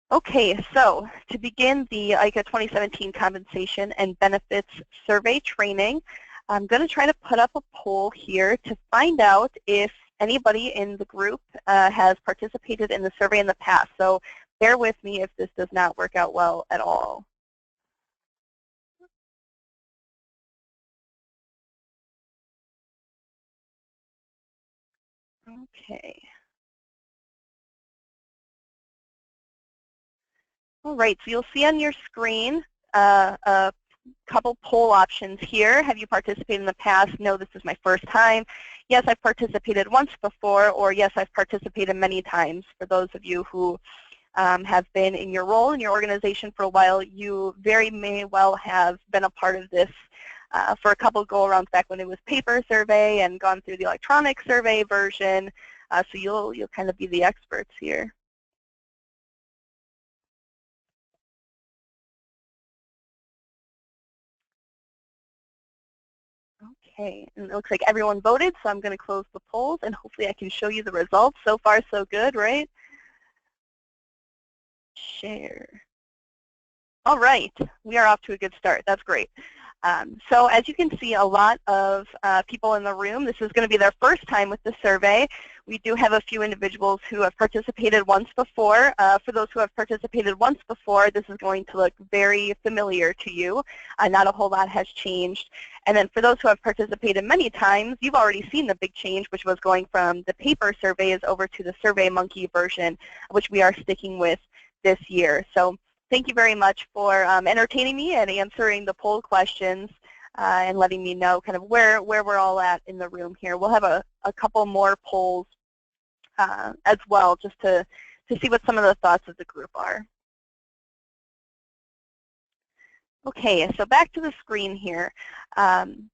Okay, so to begin the IACAA 2017 Compensation and Benefits Survey Training, I'm going to try to put up a poll here to find out if anybody in the group has participated in the survey in the past. So bear with me if this does not work out well at all. Okay. All right, so you'll see on your screen a couple poll options here. Have you participated in the past? No, this is my first time. Yes, I've participated once before, or yes, I've participated many times. For those of you who have been in your role in your organization for a while, you very may well have been a part of this for a couple go-arounds back when it was paper survey and gone through the electronic survey version. So you'll kind of be the experts here. Okay, and it looks like everyone voted, so I'm going to close the polls, and hopefully I can show you the results. So far, so good, right? Share. All right, we are off to a good start. That's great. So as you can see, a lot of people in the room, this is going to be their first time with the survey. We do have a few individuals who have participated once before. For those who have participated once before, this is going to look very familiar to you. Not a whole lot has changed. And then for those who have participated many times, you've already seen the big change, which was going from the paper surveys over to the SurveyMonkey version, which we are sticking with this year. So thank you very much for entertaining me and answering the poll questions and letting me know kind of where we're all at in the room here. We'll have a couple more polls as well, just to see what some of the thoughts of the group are. Okay, so back to the screen here. I'm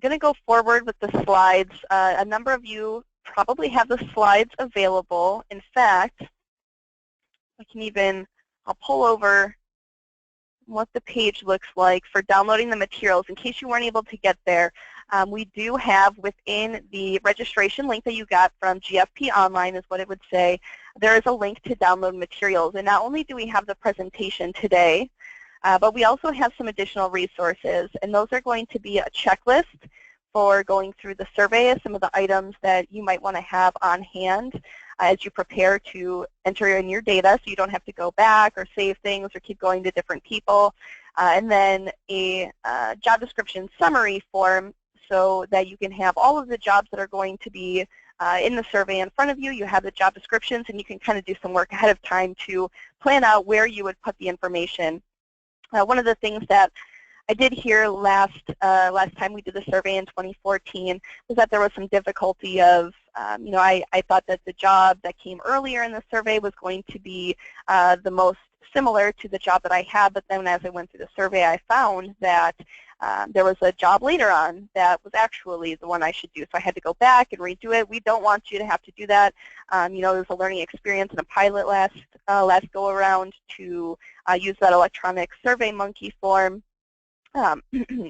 going to go forward with the slides. A number of you probably have the slides available. In fact, I can even, I'll pull over what the page looks like for downloading the materials. In case you weren't able to get there, we do have within the registration link that you got from GFP Online is what it would say. There is a link to download materials. And not only do we have the presentation today, but we also have some additional resources. And those are going to be a checklist for going through the survey, some of the items that you might want to have on hand as you prepare to enter in your data, so you don't have to go back or save things or keep going to different people. And then a job description summary form so that you can have all of the jobs that are going to be in the survey in front of you. You have the job descriptions, and you can kind of do some work ahead of time to plan out where you would put the information. One of the things that I did hear last time we did the survey in 2014 was that there was some difficulty of, you know, I thought that the job that came earlier in the survey was going to be the most similar to the job that I had, but then as I went through the survey, I found that there was a job later on that was actually the one I should do. So I had to go back and redo it. We don't want you to have to do that. You know, there's a learning experience and a pilot last go around to use that electronic SurveyMonkey form.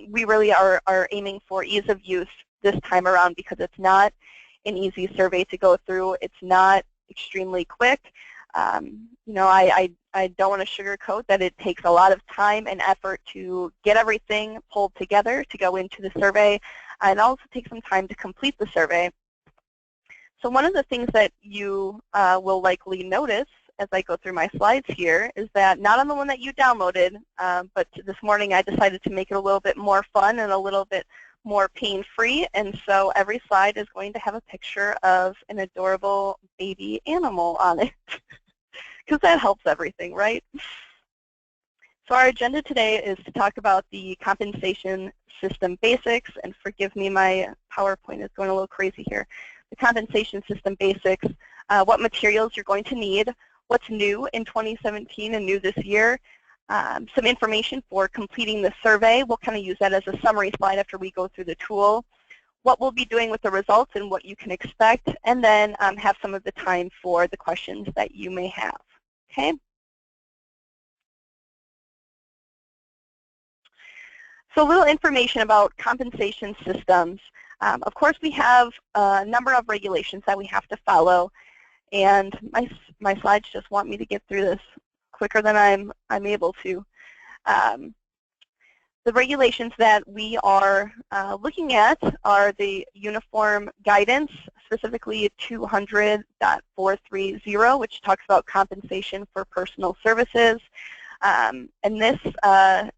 We really are aiming for ease of use this time around because it's not an easy survey to go through. It's not extremely quick. You know, I don't want to sugarcoat that it takes a lot of time and effort to get everything pulled together to go into the survey, and also take some time to complete the survey. So one of the things that you will likely notice as I go through my slides here is that not on the one that you downloaded, but this morning I decided to make it a little bit more fun and a little bit more pain-free, and so every slide is going to have a picture of an adorable baby animal on it, because that helps everything, right? So our agenda today is to talk about the compensation system basics, and forgive me, my PowerPoint is going a little crazy here. The compensation system basics, what materials you're going to need, what's new in 2017 and new this year, some information for completing the survey. We'll kind of use that as a summary slide after we go through the tool, what we'll be doing with the results and what you can expect, and then have some of the time for the questions that you may have. Okay? So a little information about compensation systems. Of course, we have a number of regulations that we have to follow. And my slides just want me to get through this quicker than I'm able to. The regulations that we are looking at are the uniform guidance, specifically 200.430, which talks about compensation for personal services. And this,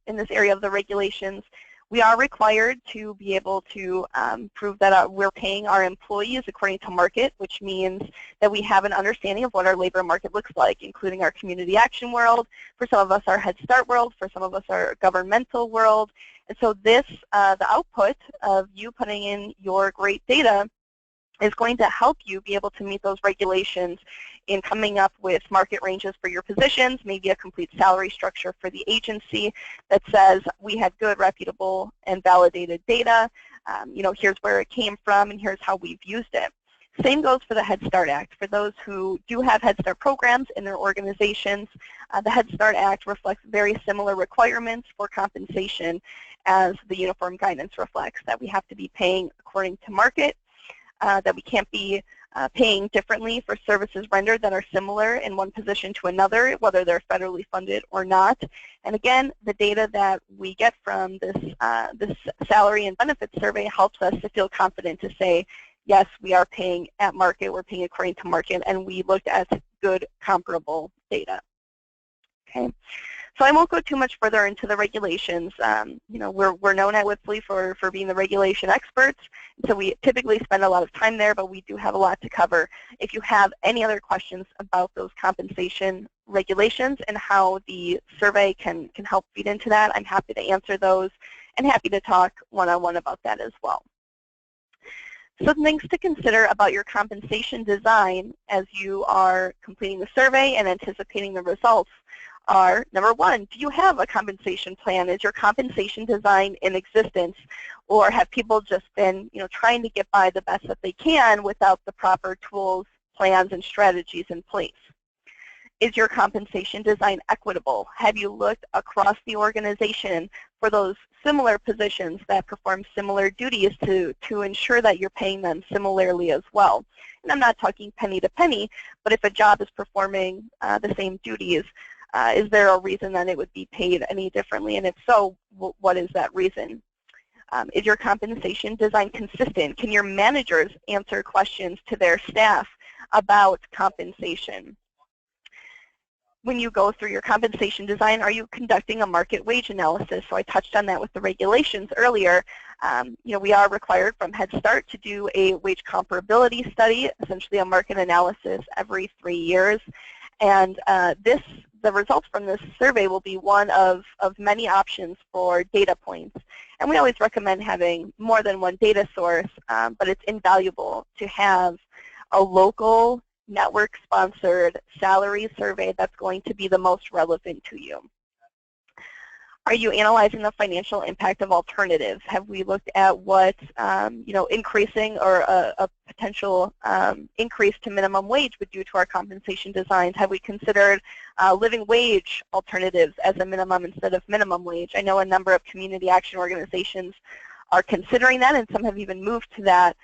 in this area of the regulations, we are required to be able to prove that we're paying our employees according to market, which means that we have an understanding of what our labor market looks like, including our community action world. For some of us, our Head Start world. For some of us, our governmental world. And so this, the output of you putting in your great data is going to help you be able to meet those regulations in coming up with market ranges for your positions, maybe a complete salary structure for the agency that says we had good, reputable, and validated data. You know, here's where it came from, and here's how we've used it. Same goes for the Head Start Act. For those who do have Head Start programs in their organizations, the Head Start Act reflects very similar requirements for compensation as the uniform guidance reflects, that we have to be paying according to market, that we can't be paying differently for services rendered that are similar in one position to another, whether they're federally funded or not. And again, the data that we get from this, this salary and benefits survey helps us to feel confident to say, yes, we are paying at market, we're paying according to market, and we looked at good comparable data. Okay. So I won't go too much further into the regulations. You know, we're known at Wipfli for being the regulation experts, so we typically spend a lot of time there, but we do have a lot to cover. If you have any other questions about those compensation regulations and how the survey can help feed into that, I'm happy to answer those and happy to talk one-on-one about that as well. So things to consider about your compensation design as you are completing the survey and anticipating the results are, number one, do you have a compensation plan? Is your compensation design in existence? Or have people just been, you know, trying to get by the best that they can without the proper tools, plans, and strategies in place? Is your compensation design equitable? Have you looked across the organization for those similar positions that perform similar duties to ensure that you're paying them similarly as well? And I'm not talking penny to penny, but if a job is performing the same duties, is there a reason that it would be paid any differently? And if so, what is that reason? Is your compensation design consistent? Can your managers answer questions to their staff about compensation? When you go through your compensation design, are you conducting a market wage analysis? So I touched on that with the regulations earlier. You know, we are required from Head Start to do a wage comparability study, essentially a market analysis every 3 years. And the results from this survey will be one of many options for data points. And we always recommend having more than one data source, but it's invaluable to have a local network-sponsored salary survey that's going to be the most relevant to you. Are you analyzing the financial impact of alternatives? Have we looked at what you know, increasing or a potential increase to minimum wage would do to our compensation designs? Have we considered living wage alternatives as a minimum instead of minimum wage? I know a number of community action organizations are considering that, and some have even moved to that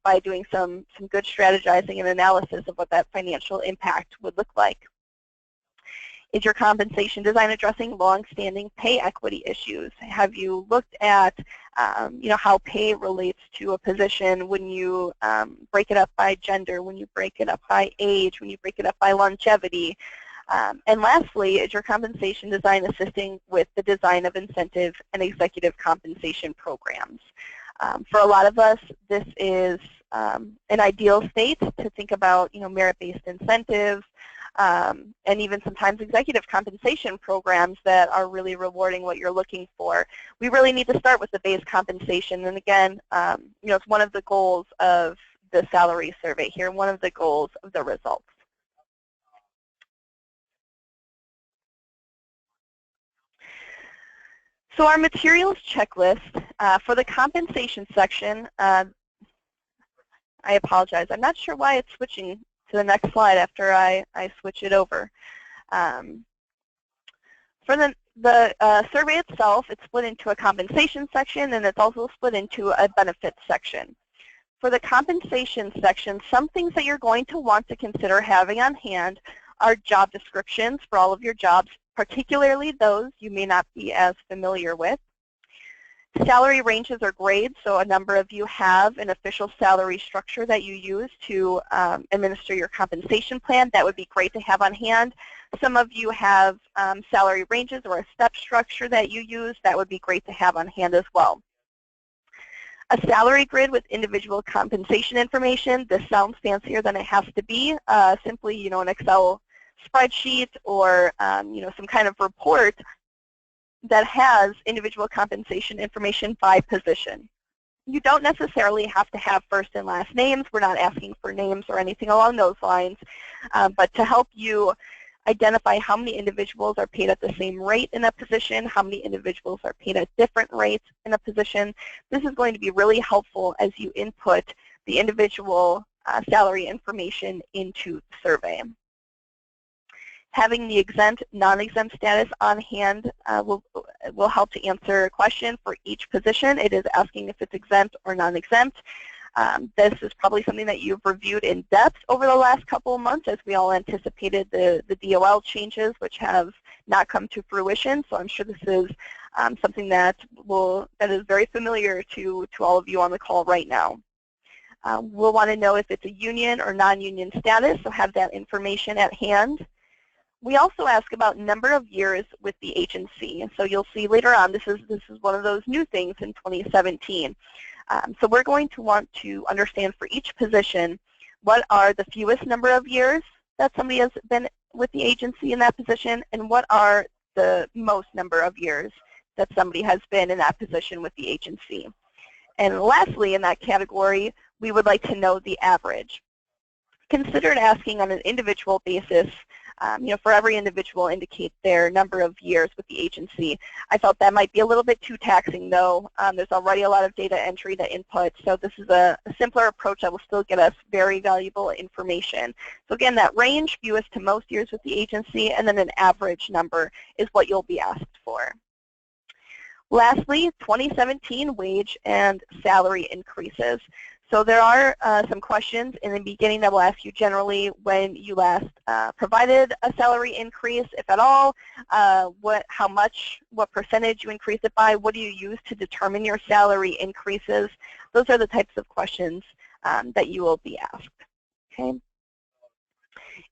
by doing some good strategizing and analysis of what that financial impact would look like. Is your compensation design addressing long-standing pay equity issues? Have you looked at you know, how pay relates to a position when you break it up by gender, when you break it up by age, when you break it up by longevity? And lastly, is your compensation design assisting with the design of incentive and executive compensation programs? For a lot of us, this is an ideal state to think about, you know, merit-based incentives, and even sometimes executive compensation programs that are really rewarding what you're looking for. We really need to start with the base compensation, and again, you know, it's one of the goals of the salary survey here, one of the goals of the results. So our materials checklist for the compensation section, I apologize, I'm not sure why it's switching to the next slide after I switch it over. For the survey itself, it's split into a compensation section, and it's also split into a benefits section. For the compensation section, some things that you're going to want to consider having on hand are job descriptions for all of your jobs, particularly those you may not be as familiar with. Salary ranges or grades, so a number of you have an official salary structure that you use to administer your compensation plan. That would be great to have on hand. Some of you have salary ranges or a step structure that you use. That would be great to have on hand as well. A salary grid with individual compensation information. This sounds fancier than it has to be. Simply, an Excel spreadsheet or, some kind of report that has individual compensation information by position. You don't necessarily have to have first and last names. We're not asking for names or anything along those lines, but to help you identify how many individuals are paid at the same rate in a position, how many individuals are paid at different rates in a position. This is going to be really helpful as you input the individual salary information into the survey. Having the exempt, non-exempt status on hand will help to answer a question for each position. It is asking if it's exempt or non-exempt. This is probably something that you've reviewed in depth over the last couple of months as we all anticipated the DOL changes, which have not come to fruition. So I'm sure this is something that is very familiar to all of you on the call right now. We'll want to know if it's a union or non-union status, so have that information at hand. We also ask about number of years with the agency, and so you'll see later on this is one of those new things in 2017. So we're going to want to understand for each position what are the fewest number of years that somebody has been with the agency in that position, and what are the most number of years that somebody has been in that position with the agency. And lastly, in that category, we would like to know the average. Considered asking on an individual basis. For every individual indicate their number of years with the agency. I felt that might be a little bit too taxing though. There's already a lot of data entry to input, so this is a simpler approach that will still get us very valuable information. So again, that range, fewest to most years with the agency, and then an average number is what you'll be asked for. Lastly, 2017 wage and salary increases. So there are some questions in the beginning that will ask you generally when you last provided a salary increase, if at all, how much, what percentage you increase it by, what do you use to determine your salary increases. Those are the types of questions that you will be asked. Okay.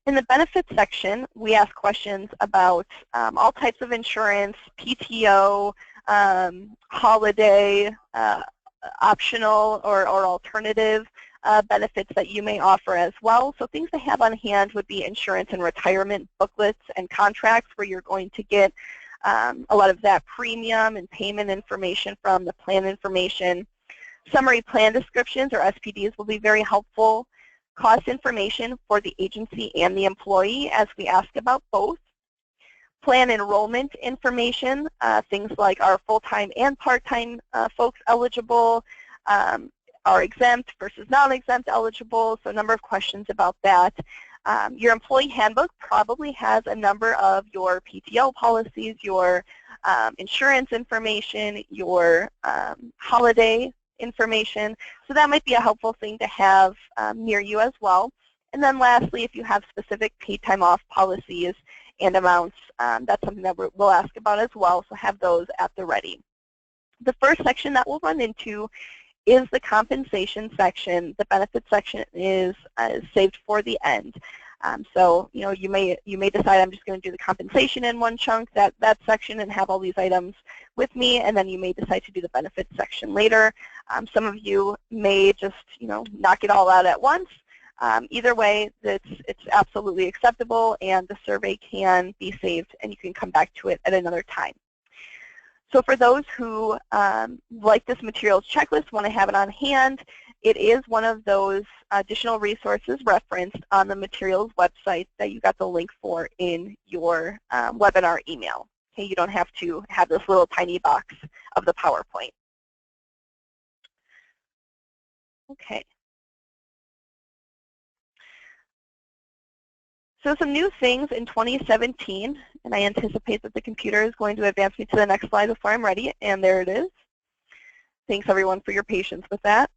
In the benefits section, we ask questions about all types of insurance, PTO, holiday, optional or alternative benefits that you may offer as well. So things to have on hand would be insurance and retirement booklets and contracts where you're going to get a lot of that premium and payment information from the plan information. Summary plan descriptions or SPDs will be very helpful. Cost information for the agency and the employee as we ask about both. Plan enrollment information, things like are full-time and part-time folks eligible, are exempt versus non-exempt eligible, so a number of questions about that. Your employee handbook probably has a number of your PTO policies, your insurance information, your holiday information, so that might be a helpful thing to have near you as well. And then lastly, if you have specific paid time off policies and amounts, that's something that we'll ask about as well, so have those at the ready. The first section that we'll run into is the compensation section. The benefits section is saved for the end. So you may decide I'm just going to do the compensation in one chunk, that section, and have all these items with me, and then you may decide to do the benefits section later. Some of you may just knock it all out at once. Either way, it's absolutely acceptable, and the survey can be saved, and you can come back to it at another time. So for those who like this materials checklist, want to have it on hand, it is one of those additional resources referenced on the materials website that you got the link for in your webinar email. Okay, you don't have to have this little tiny box of the PowerPoint. Okay. So some new things in 2017, and I anticipate that the computer is going to advance me to the next slide before I'm ready, and there it is. Thanks everyone for your patience with that.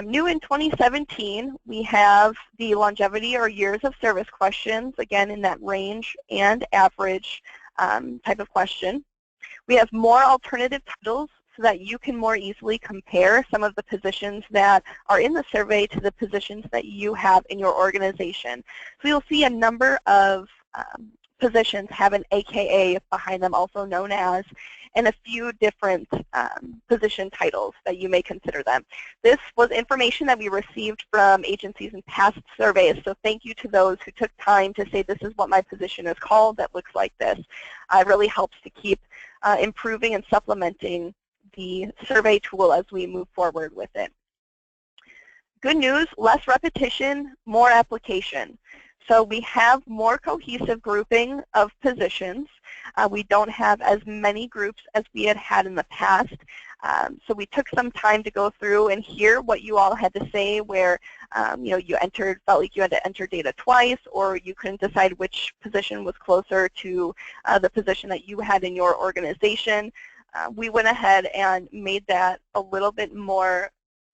New in 2017, we have the longevity or years of service questions, again in that range and average type of question. We have more alternative titles so that you can more easily compare some of the positions that are in the survey to the positions that you have in your organization. So you'll see a number of positions have an AKA behind them, also known as, and a few different position titles that you may consider them. This was information that we received from agencies in past surveys, so thank you to those who took time to say this is what my position is called that looks like this. It really helps to keep improving and supplementing the survey tool as we move forward with it. Good news, less repetition, more application. So we have more cohesive grouping of positions. We don't have as many groups as we had in the past. So we took some time to go through and hear what you all had to say where you felt like you had to enter data twice, or you couldn't decide which position was closer to the position that you had in your organization. We went ahead and made that a little bit more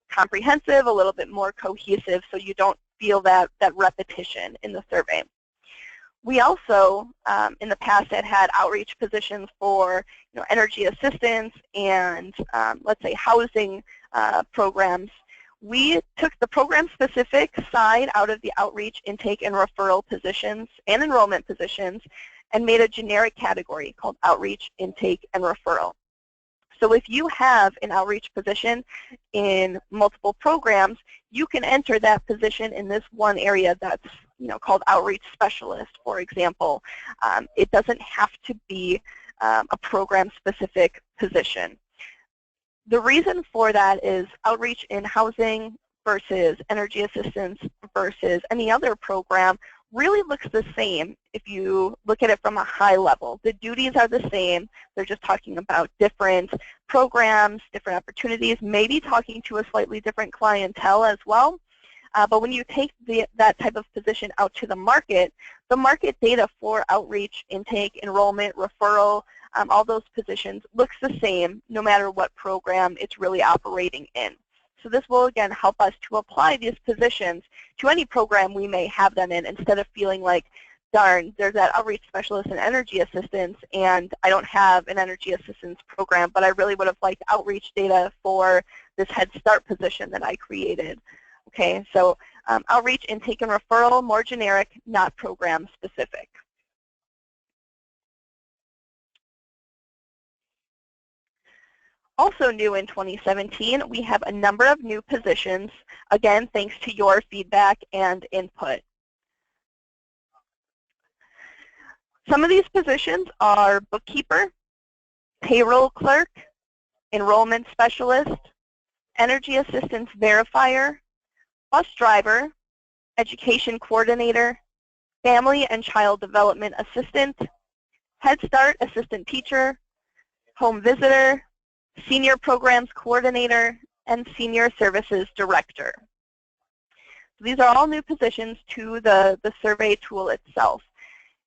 comprehensive, a little bit more cohesive, so you don't feel that repetition in the survey. We also, in the past, had outreach positions for energy assistance and, let's say, housing programs. We took the program-specific side out of the outreach, intake, and referral positions and enrollment positions and made a generic category called outreach, intake, and referral. So if you have an outreach position in multiple programs, you can enter that position in this one area that's called outreach specialist, for example. It doesn't have to be a program-specific position. The reason for that is outreach in housing versus energy assistance versus any other program really looks the same if you look at it from a high level. The duties are the same. They're just talking about different programs, different opportunities, maybe talking to a slightly different clientele as well. But when you take that type of position out to the market data for outreach, intake, enrollment, referral, all those positions looks the same no matter what program it's really operating in. So this will, again, help us to apply these positions to any program we may have them in instead of feeling like, darn, there's that outreach specialist and energy assistance, and I don't have an energy assistance program, but I really would have liked outreach data for this Head Start position that I created. Okay, so outreach, intake, and referral, more generic, not program specific. Also new in 2017, we have a number of new positions, again, thanks to your feedback and input. Some of these positions are bookkeeper, payroll clerk, enrollment specialist, energy assistance verifier, bus driver, education coordinator, family and child development assistant, Head Start assistant teacher, home visitor, senior programs coordinator, and senior services director. So these are all new positions to the survey tool itself.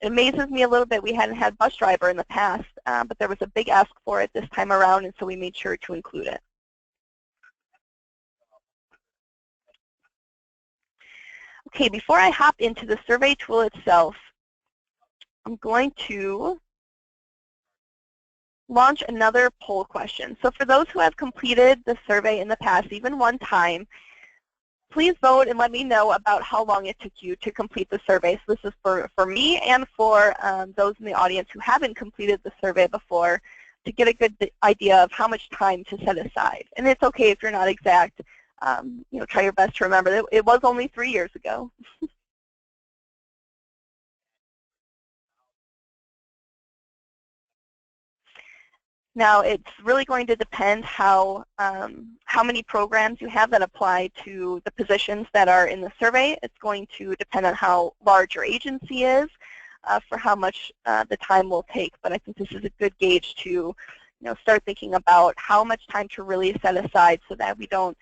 It amazes me a little bit we hadn't had bus driver in the past, but there was a big ask for it this time around, and so we made sure to include it. Okay, before I hop into the survey tool itself, I'm going to launch another poll question. So for those who have completed the survey in the past, even one time, please vote and let me know about how long it took you to complete the survey. So this is for me and for those in the audience who haven't completed the survey before, to get a good idea of how much time to set aside. And it's okay if you're not exact. Try your best to remember that it was only 3 years ago. Now, it's really going to depend how many programs you have that apply to the positions that are in the survey. It's going to depend on how large your agency is for how much the time will take. But I think this is a good gauge to start thinking about how much time to really set aside so that we don't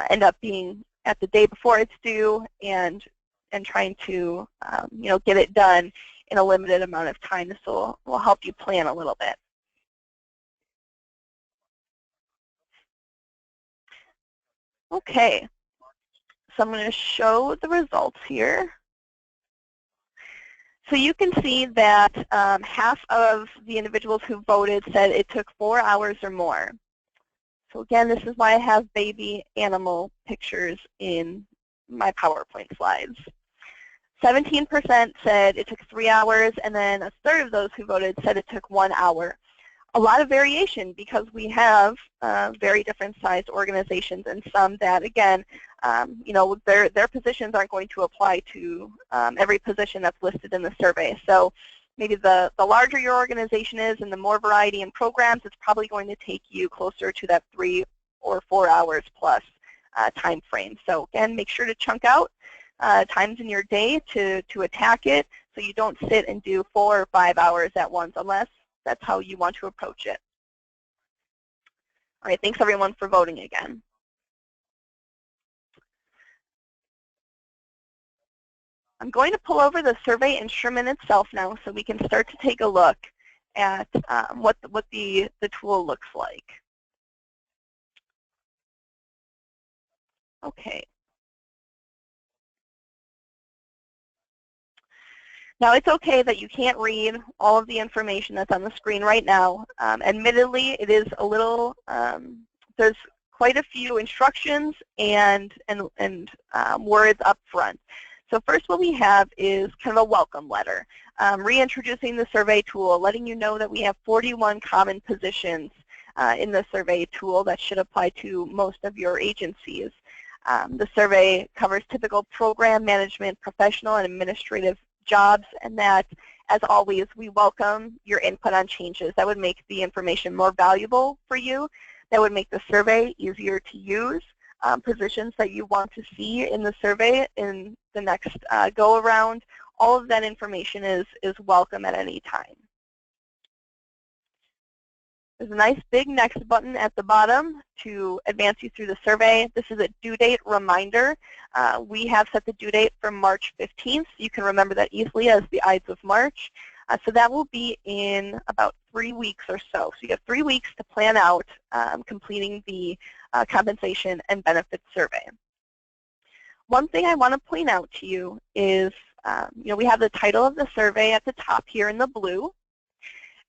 end up being at the day before it's due and trying to get it done in a limited amount of time. This will help you plan a little bit. Okay, so I'm going to show the results here. So you can see that half of the individuals who voted said it took 4 hours or more. So again, this is why I have baby animal pictures in my PowerPoint slides. 17% said it took 3 hours, and then a third of those who voted said it took 1 hour. A lot of variation because we have very different sized organizations, and some that, again, you know, their positions aren't going to apply to every position that's listed in the survey. So maybe the larger your organization is and the more variety in programs, it's probably going to take you closer to that 3 or 4 hours plus time frame. So again, make sure to chunk out times in your day to attack it, so you don't sit and do 4 or 5 hours at once, unless that's how you want to approach it. All right, thanks everyone for voting again. I'm going to pull over the survey instrument itself now so we can start to take a look at what the tool looks like. Okay. Now, it's okay that you can't read all of the information that's on the screen right now. Admittedly, it is a little, there's quite a few instructions and words up front. So first what we have is kind of a welcome letter, reintroducing the survey tool, letting you know that we have 41 common positions in the survey tool that should apply to most of your agencies. The survey covers typical program management, professional, and administrative jobs, and that, as always, we welcome your input on changes that would make the information more valuable for you, that would make the survey easier to use, positions that you want to see in the survey in the next go-around. All of that information is welcome at any time. There's a nice big next button at the bottom to advance you through the survey. This is a due date reminder. We have set the due date for March 15th. You can remember that easily as the Ides of March. So that will be in about 3 weeks or so. So you have 3 weeks to plan out completing the compensation and benefits survey. One thing I want to point out to you is, you know, we have the title of the survey at the top here in the blue.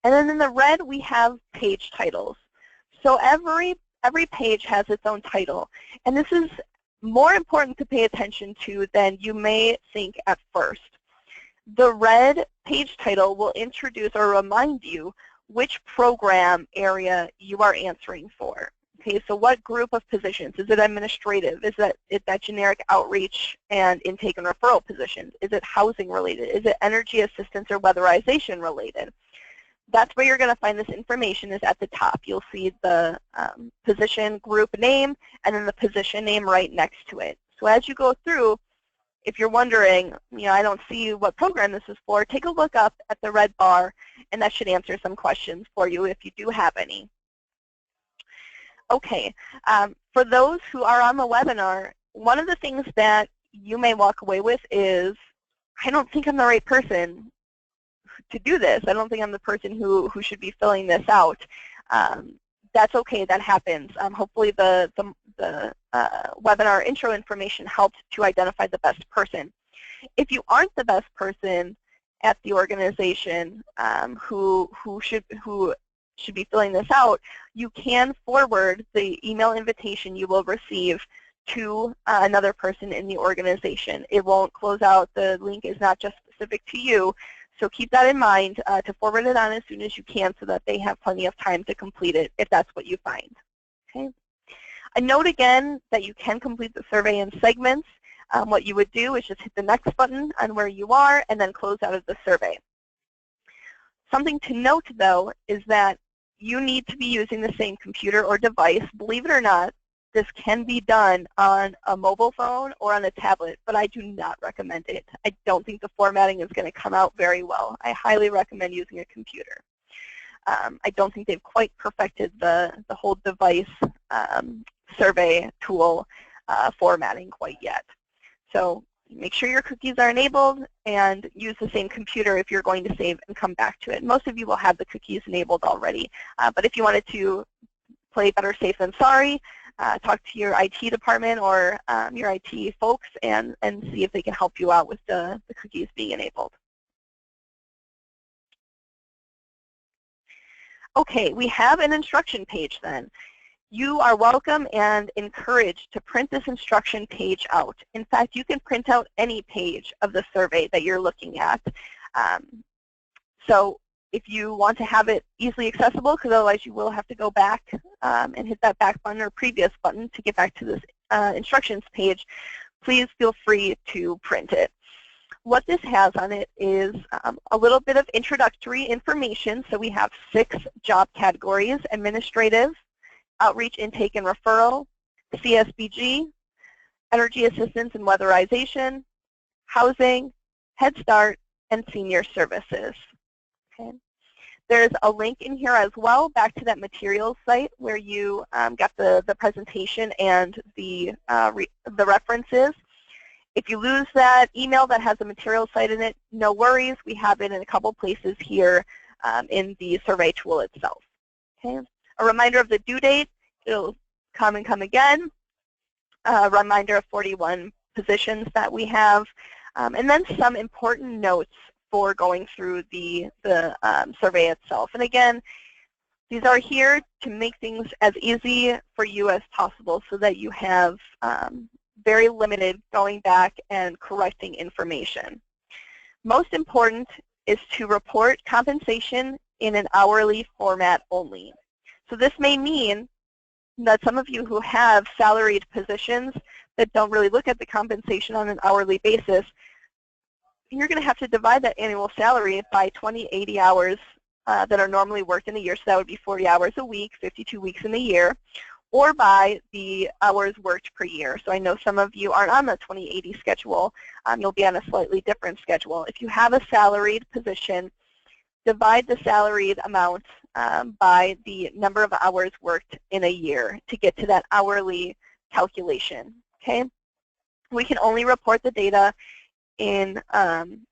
And then in the red, we have page titles. So every page has its own title. And this is more important to pay attention to than you may think at first. The red page title will introduce or remind you which program area you are answering for. Okay, so what group of positions? Is it administrative? Is that generic outreach and intake and referral positions? Is it housing related? Is it energy assistance or weatherization related? That's where you're going to find this information, is at the top. You'll see the position group name and then the position name right next to it. So as you go through, if you're wondering, you know, I don't see what program this is for, take a look up at the red bar, and that should answer some questions for you if you do have any. Okay, for those who are on the webinar, one of the things that you may walk away with is, I don't think I'm the right person to do this. I don't think I'm the person who should be filling this out. That's okay, that happens. Hopefully the webinar intro information helped to identify the best person. If you aren't the best person at the organization who should be filling this out, you can forward the email invitation you will receive to another person in the organization. It won't close out. The link is not just specific to you. So keep that in mind to forward it on as soon as you can so that they have plenty of time to complete it if that's what you find. Okay. A note again that you can complete the survey in segments. What you would do is just hit the next button on where you are and then close out of the survey. Something to note, though, is that you need to be using the same computer or device. Believe it or not, this can be done on a mobile phone or on a tablet, but I do not recommend it. I don't think the formatting is going to come out very well. I highly recommend using a computer. I don't think they've quite perfected the whole device survey tool formatting quite yet. So make sure your cookies are enabled and use the same computer if you're going to save and come back to it. Most of you will have the cookies enabled already, but if you wanted to play better safe than sorry, talk to your IT department or your IT folks and see if they can help you out with the cookies being enabled. Okay, we have an instruction page then. You are welcome and encouraged to print this instruction page out. In fact, you can print out any page of the survey that you're looking at. So if you want to have it easily accessible, because otherwise you will have to go back and hit that back button or previous button to get back to this instructions page, please feel free to print it. What this has on it is a little bit of introductory information. So we have 6 job categories: administrative, outreach, intake, and referral, CSBG, energy assistance and weatherization, housing, Head Start, and senior services. Okay. There's a link in here as well back to that materials site where you got the presentation and the references. If you lose that email that has a materials site in it, no worries. We have it in a couple places here in the survey tool itself. Okay. A reminder of the due date. It'll come and come again. A reminder of 41 positions that we have. And then some important notes for going through the survey itself. And again, these are here to make things as easy for you as possible so that you have very limited going back and correcting information. Most important is to report compensation in an hourly format only. So this may mean that some of you who have salaried positions that don't really look at the compensation on an hourly basis, you're going to have to divide that annual salary by 80 hours that are normally worked in a year. So that would be 40 hours a week, 52 weeks in a year, or by the hours worked per year. So I know some of you aren't on the 20/80 schedule. You'll be on a slightly different schedule. If you have a salaried position, divide the salaried amount by the number of hours worked in a year to get to that hourly calculation. Okay? We can only report the data in,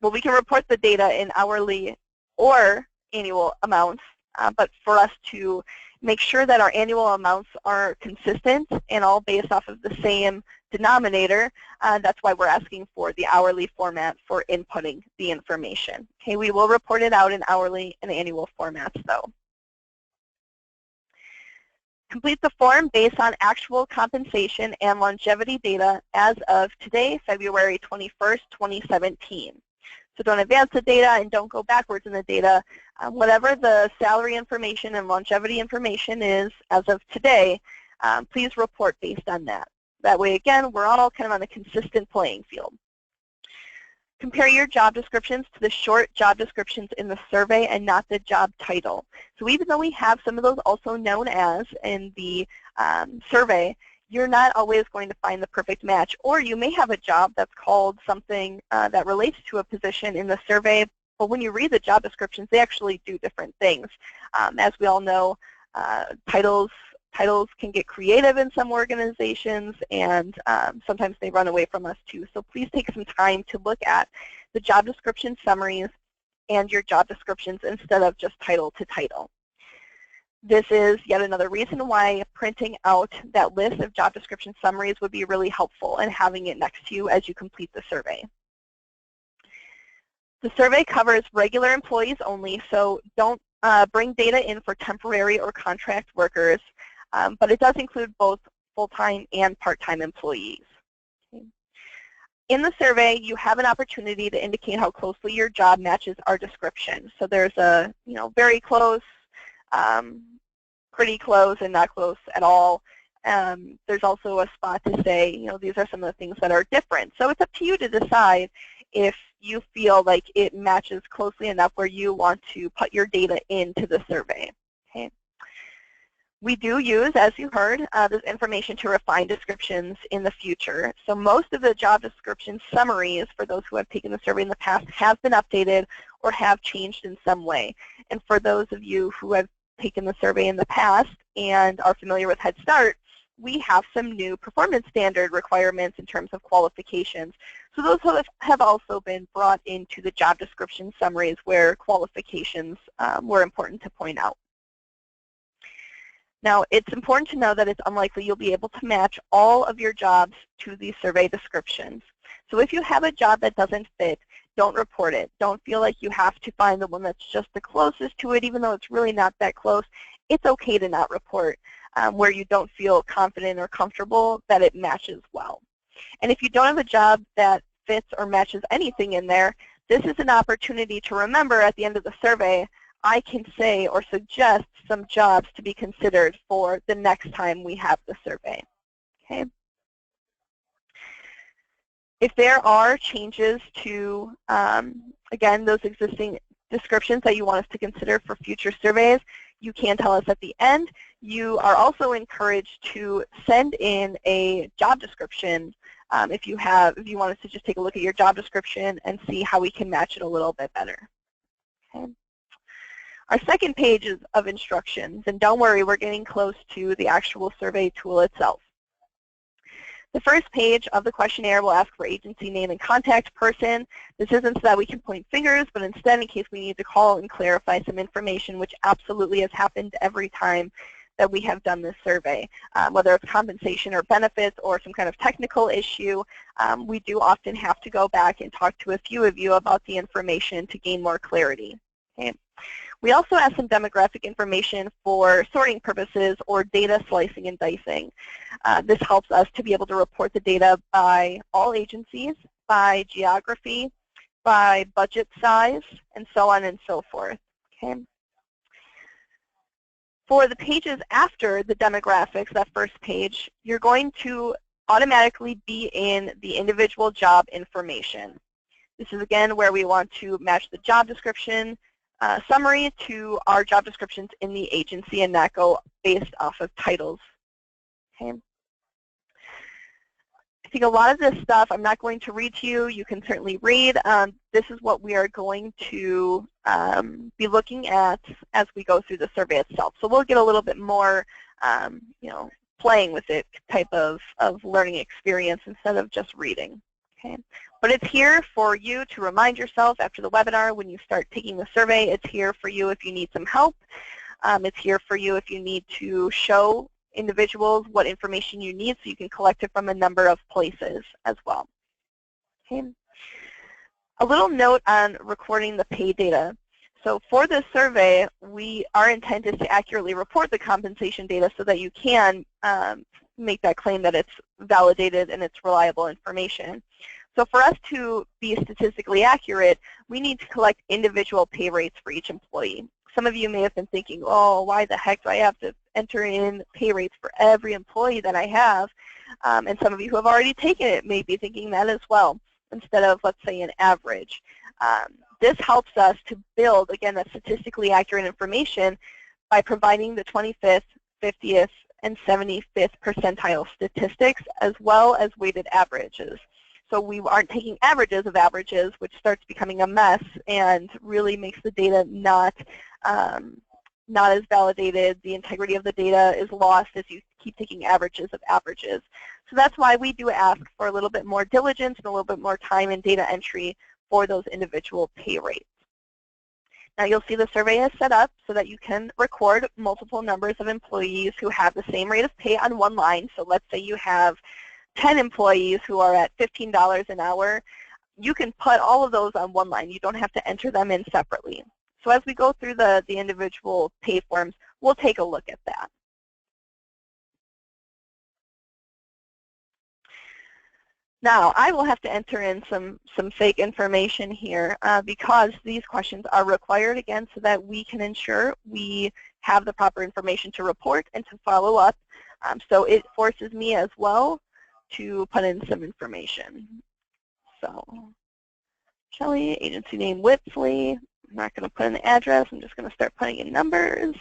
we can report the data in hourly or annual amounts, but for us to make sure that our annual amounts are consistent and all based off of the same denominator, that's why we're asking for the hourly format for inputting the information. Okay, we will report it out in hourly and annual formats though. Complete the form based on actual compensation and longevity data as of today, February 21st, 2017. So don't advance the data and don't go backwards in the data. Whatever the salary information and longevity information is as of today, please report based on that. That way, again, we're all kind of on a consistent playing field. Compare your job descriptions to the short job descriptions in the survey and not the job title. So even though we have some of those also known as in the survey, you're not always going to find the perfect match. Or you may have a job that's called something that relates to a position in the survey, but when you read the job descriptions, they actually do different things. As we all know, titles can get creative in some organizations, and sometimes they run away from us too. So please take some time to look at the job description summaries and your job descriptions instead of just title to title. This is yet another reason why printing out that list of job description summaries would be really helpful and having it next to you as you complete the survey. The survey covers regular employees only, so don't bring data in for temporary or contract workers, but it does include both full-time and part-time employees. Okay. In the survey, you have an opportunity to indicate how closely your job matches our description. So there's a, very close, pretty close, and not close at all. There's also a spot to say, these are some of the things that are different. So it's up to you to decide if you feel like it matches closely enough where you want to put your data into the survey. Okay. We do use, as you heard, this information to refine descriptions in the future. So most of the job description summaries for those who have taken the survey in the past have been updated or have changed in some way. And for those of you who have taken the survey in the past and are familiar with Head Start, we have some new performance standard requirements in terms of qualifications. So those have also been brought into the job description summaries where qualifications were important to point out. Now, it's important to know that it's unlikely you'll be able to match all of your jobs to these survey descriptions. So if you have a job that doesn't fit, don't report it. Don't feel like you have to find the one that's just the closest to it, even though it's really not that close. It's okay to not report where you don't feel confident or comfortable that it matches well. And if you don't have a job that fits or matches anything in there, this is an opportunity to remember at the end of the survey, I can say or suggest some jobs to be considered for the next time we have the survey. Okay. If there are changes to, again, those existing descriptions that you want us to consider for future surveys, you can tell us at the end. You are also encouraged to send in a job description if you want us to just take a look at your job description and see how we can match it a little bit better. Okay. Our second page is of instructions, and don't worry, we're getting close to the actual survey tool itself. The first page of the questionnaire will ask for agency name and contact person. This isn't so that we can point fingers, but instead in case we need to call and clarify some information, which absolutely has happened every time that we have done this survey. Whether it's compensation or benefits or some kind of technical issue, we do often have to go back and talk to a few of you about the information to gain more clarity. Okay. We also ask some demographic information for sorting purposes or data slicing and dicing. This helps us to be able to report the data by all agencies, by geography, by budget size, and so on and so forth. Okay. For the pages after the demographics, that first page, you're going to automatically be in the individual job information. This is, again, where we want to match the job description summary to our job descriptions in the agency and not go based off of titles. Okay. I think a lot of this stuff I'm not going to read to you. You can certainly read. This is what we are going to be looking at as we go through the survey itself. So we'll get a little bit more, playing with it type of learning experience instead of just reading. Okay. But it's here for you to remind yourself after the webinar when you start taking the survey. It's here for you if you need some help. It's here for you if you need to show individuals what information you need so you can collect it from a number of places as well. Okay. A little note on recording the pay data. So for this survey, our intent is to accurately report the compensation data so that you can make that claim that it's validated and it's reliable information. So for us to be statistically accurate, we need to collect individual pay rates for each employee. Some of you may have been thinking, oh, why the heck do I have to enter in pay rates for every employee that I have? And some of you who have already taken it may be thinking that as well, instead of, let's say, an average. This helps us to build, again, that statistically accurate information by providing the 25th, 50th, and 75th percentile statistics, as well as weighted averages. So we aren't taking averages of averages, which starts becoming a mess and really makes the data not as validated. The integrity of the data is lost as you keep taking averages of averages. So that's why we do ask for a little bit more diligence and a little bit more time in data entry for those individual pay rates. Now you'll see the survey is set up so that you can record multiple numbers of employees who have the same rate of pay on one line. So let's say you have 10 employees who are at $15 an hour. You can put all of those on one line. You don't have to enter them in separately. So as we go through the individual pay forms, we'll take a look at that. Now, I will have to enter in some fake information here because these questions are required, again, so that we can ensure we have the proper information to report and to follow up. So it forces me as well to put in some information. So, Shelley, agency name Whitsley. I'm not going to put in the address. I'm just going to start putting in numbers.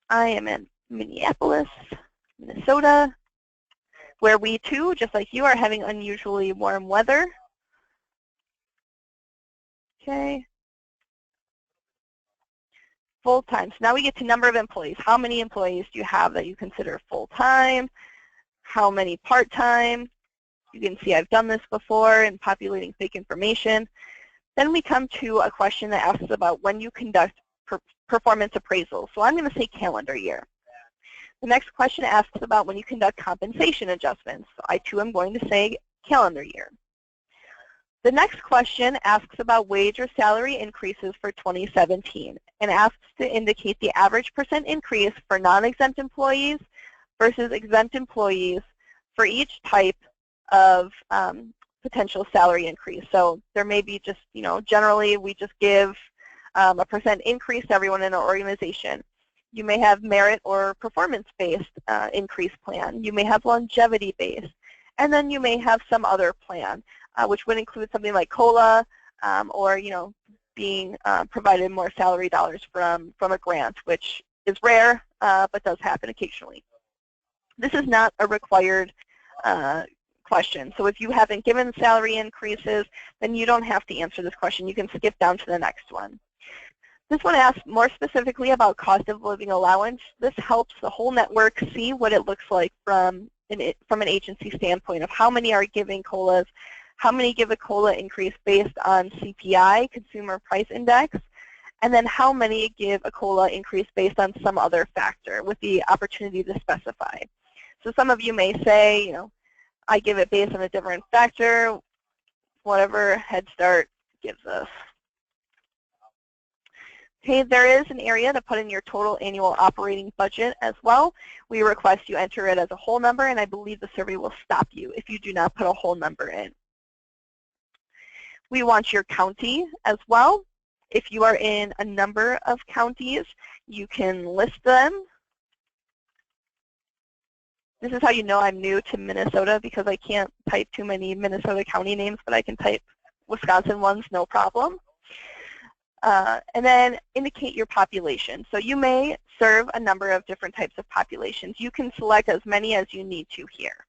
I am in Minneapolis, Minnesota, where we too, just like you, are having unusually warm weather. Okay. Full-time. So now we get to number of employees. How many employees do you have that you consider full-time? How many part-time? You can see I've done this before in populating fake information. Then we come to a question that asks about when you conduct performance appraisal. So I'm going to say calendar year. The next question asks about when you conduct compensation adjustments. So I too am going to say calendar year. The next question asks about wage or salary increases for 2017 and asks to indicate the average % increase for non-exempt employees versus exempt employees for each type of potential salary increase. So there may be just, generally we just give a % increase to everyone in our organization. You may have merit or performance-based increase plan. You may have longevity-based. And then you may have some other plan, which would include something like COLA or, being provided more salary dollars from a grant, which is rare but does happen occasionally. This is not a required question. So if you haven't given salary increases, then you don't have to answer this question. You can skip down to the next one. This one asks more specifically about cost of living allowance. This helps the whole network see what it looks like from an agency standpoint of how many are giving COLAs, how many give a COLA increase based on CPI, Consumer Price Index, and then how many give a COLA increase based on some other factor with the opportunity to specify. So some of you may say, I give it based on a different factor, whatever Head Start gives us. Okay, there is an area to put in your total annual operating budget as well. We request you enter it as a whole number, and I believe the survey will stop you if you do not put a whole number in. We want your county as well. If you are in a number of counties, you can list them. This is how you know I'm new to Minnesota, because I can't type too many Minnesota county names, but I can type Wisconsin ones, no problem. And then indicate your population. So you may serve a number of different types of populations. You can select as many as you need to here.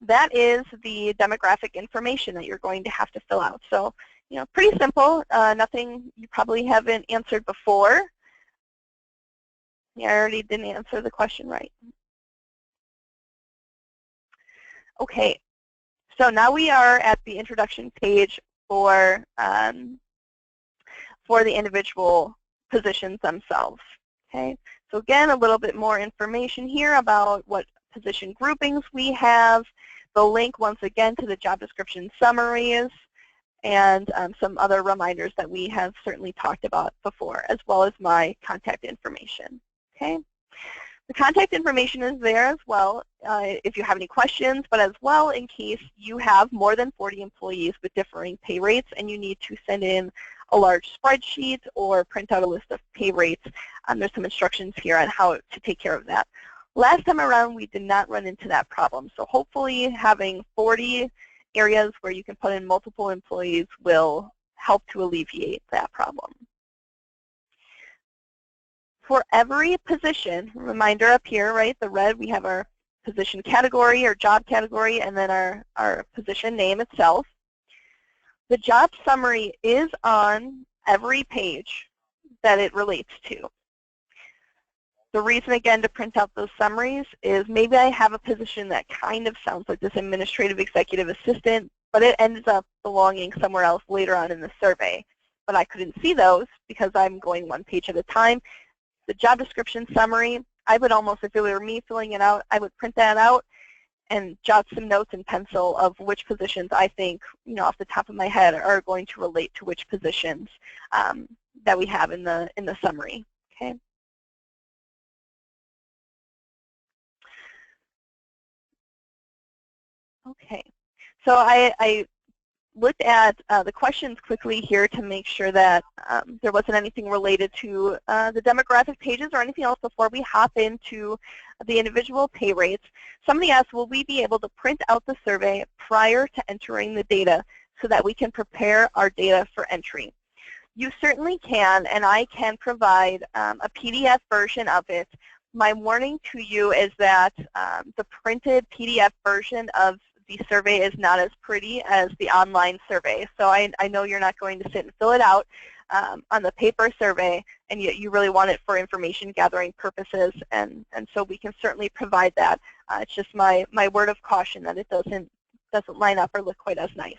That is the demographic information that you're going to have to fill out. So, pretty simple, nothing you probably haven't answered before. Yeah, I already didn't answer the question right. Okay, so now we are at the introduction page for the individual positions themselves. Okay, so again, a little bit more information here about what position groupings we have, the link once again to the job description summaries, and some other reminders that we have certainly talked about before, as well as my contact information. Okay, the contact information is there as well if you have any questions, but as well in case you have more than 40 employees with differing pay rates and you need to send in a large spreadsheet or print out a list of pay rates. There's some instructions here on how to take care of that. Last time around, we did not run into that problem. So hopefully having 40 areas where you can put in multiple employees will help to alleviate that problem. For every position, reminder up here, right, the red, we have our position category or job category, and then our position name itself. The job summary is on every page that it relates to. The reason, again, to print out those summaries is maybe I have a position that kind of sounds like this administrative executive assistant, but it ends up belonging somewhere else later on in the survey. But I couldn't see those because I'm going one page at a time. The job description summary, I would almost, if it were me filling it out, I would print that out and jot some notes in pencil of which positions I think, off the top of my head are going to relate to which positions that we have in the summary. Okay. Okay. So I looked at the questions quickly here to make sure that there wasn't anything related to the demographic pages or anything else before we hop into the individual pay rates. Somebody asked, will we be able to print out the survey prior to entering the data so that we can prepare our data for entry? You certainly can, and I can provide a PDF version of it. My warning to you is that the printed PDF version of the survey is not as pretty as the online survey. So I know you're not going to sit and fill it out on the paper survey, and yet you really want it for information gathering purposes, and so we can certainly provide that. It's just my word of caution that it doesn't line up or look quite as nice.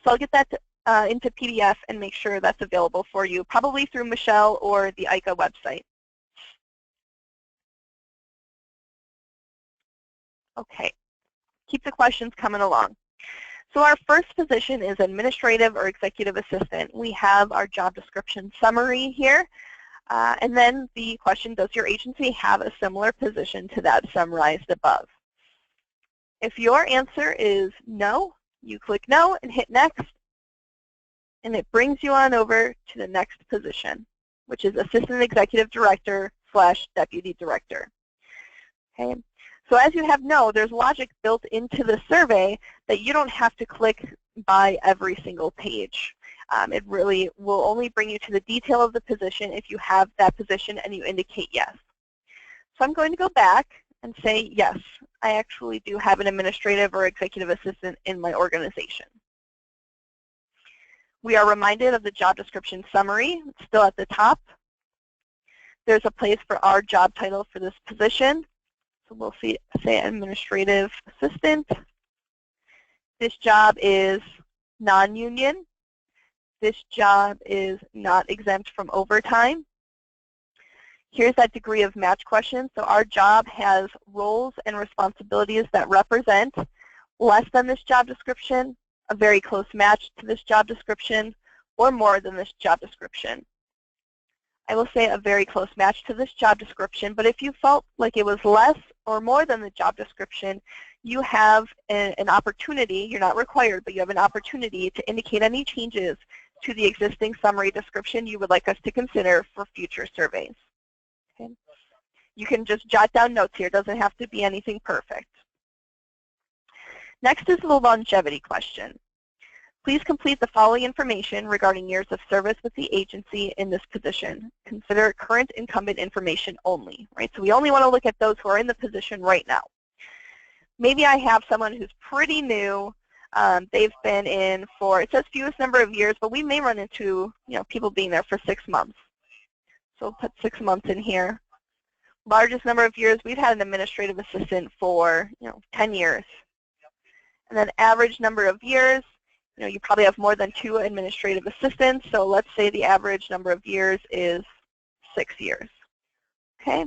So I'll get that into PDF and make sure that's available for you, probably through Michelle or the IACAA website. Okay, keep the questions coming along. So our first position is administrative or executive assistant. We have our job description summary here. And then the question, does your agency have a similar position to that summarized above? If your answer is no, you click no and hit next. And it brings you on over to the next position, which is Assistant Executive Director / Deputy Director. Okay. So as you have no, there's logic built into the survey that you don't have to click by every single page. It really will only bring you to the detail of the position if you have that position and you indicate yes. So I'm going to go back and say yes, I actually do have an administrative or executive assistant in my organization. We are reminded of the job description summary. It's still at the top. There's a place for our job title for this position. So we'll say administrative assistant. This job is non-union. This job is not exempt from overtime. Here's that degree of match question. So our job has roles and responsibilities that represent less than this job description, a very close match to this job description, or more than this job description. I will say a very close match to this job description, but if you felt like it was less or more than the job description, you have an opportunity, you're not required, but you have an opportunity to indicate any changes to the existing summary description you would like us to consider for future surveys. Okay. You can just jot down notes here. It doesn't have to be anything perfect. Next is the longevity question. Please complete the following information regarding years of service with the agency in this position. Consider current incumbent information only, right? So we only want to look at those who are in the position right now. Maybe I have someone who's pretty new. They've been in for, it says fewest number of years, but we may run into, people being there for 6 months. So we'll put 6 months in here. Largest number of years, we've had an administrative assistant for, 10 years. And then average number of years, you probably have more than 2 administrative assistants, so let's say the average number of years is 6 years. Okay.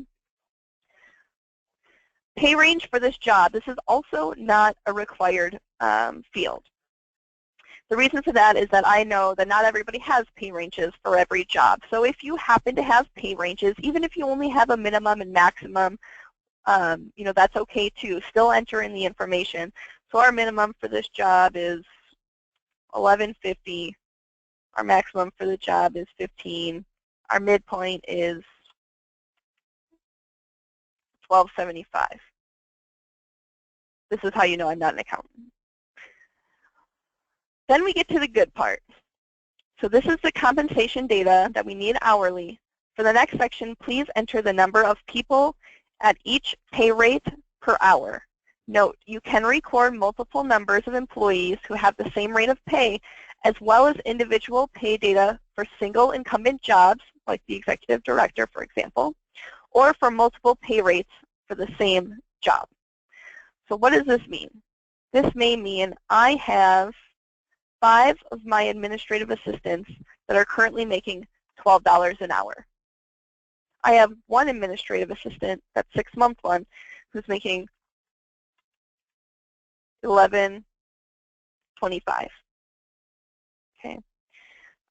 Pay range for this job. This is also not a required field. The reason for that is that I know that not everybody has pay ranges for every job. So if you happen to have pay ranges, even if you only have a minimum and maximum, that's okay too. Still enter in the information. So our minimum for this job is $11.50. Our maximum for the job is $15. Our midpoint is $12.75. This is how you know I'm not an accountant. Then we get to the good part. So this is the compensation data that we need hourly. For the next section, please enter the number of people at each pay rate per hour. Note, you can record multiple numbers of employees who have the same rate of pay, as well as individual pay data for single incumbent jobs, like the executive director, for example, or for multiple pay rates for the same job. So what does this mean? This may mean I have 5 of my administrative assistants that are currently making $12 an hour. I have 1 administrative assistant, that 6-month one, who's making $11.25. Okay.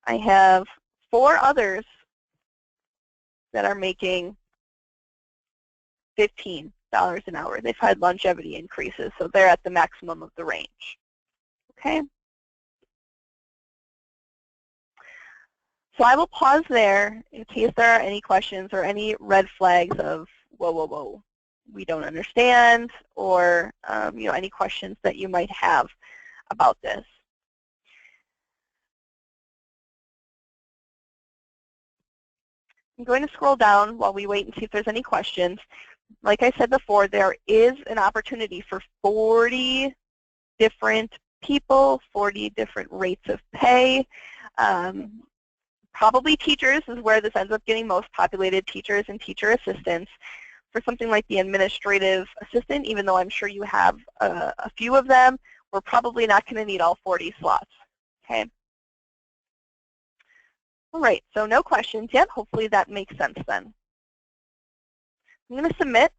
I have 4 others that are making $15 an hour. They've had longevity increases, so they're at the maximum of the range. Okay. So I will pause there in case there are any questions or any red flags of, whoa, whoa, whoa, we don't understand, or any questions that you might have about this. I'm going to scroll down while we wait and see if there's any questions. Like I said before, there is an opportunity for 40 different people, 40 different rates of pay. Probably teachers is where this ends up getting most populated, teachers and teacher assistants. For something like the administrative assistant, even though I'm sure you have a few of them, we're probably not going to need all 40 slots. Okay. All right, so no questions yet. Hopefully that makes sense then. I'm going to submit.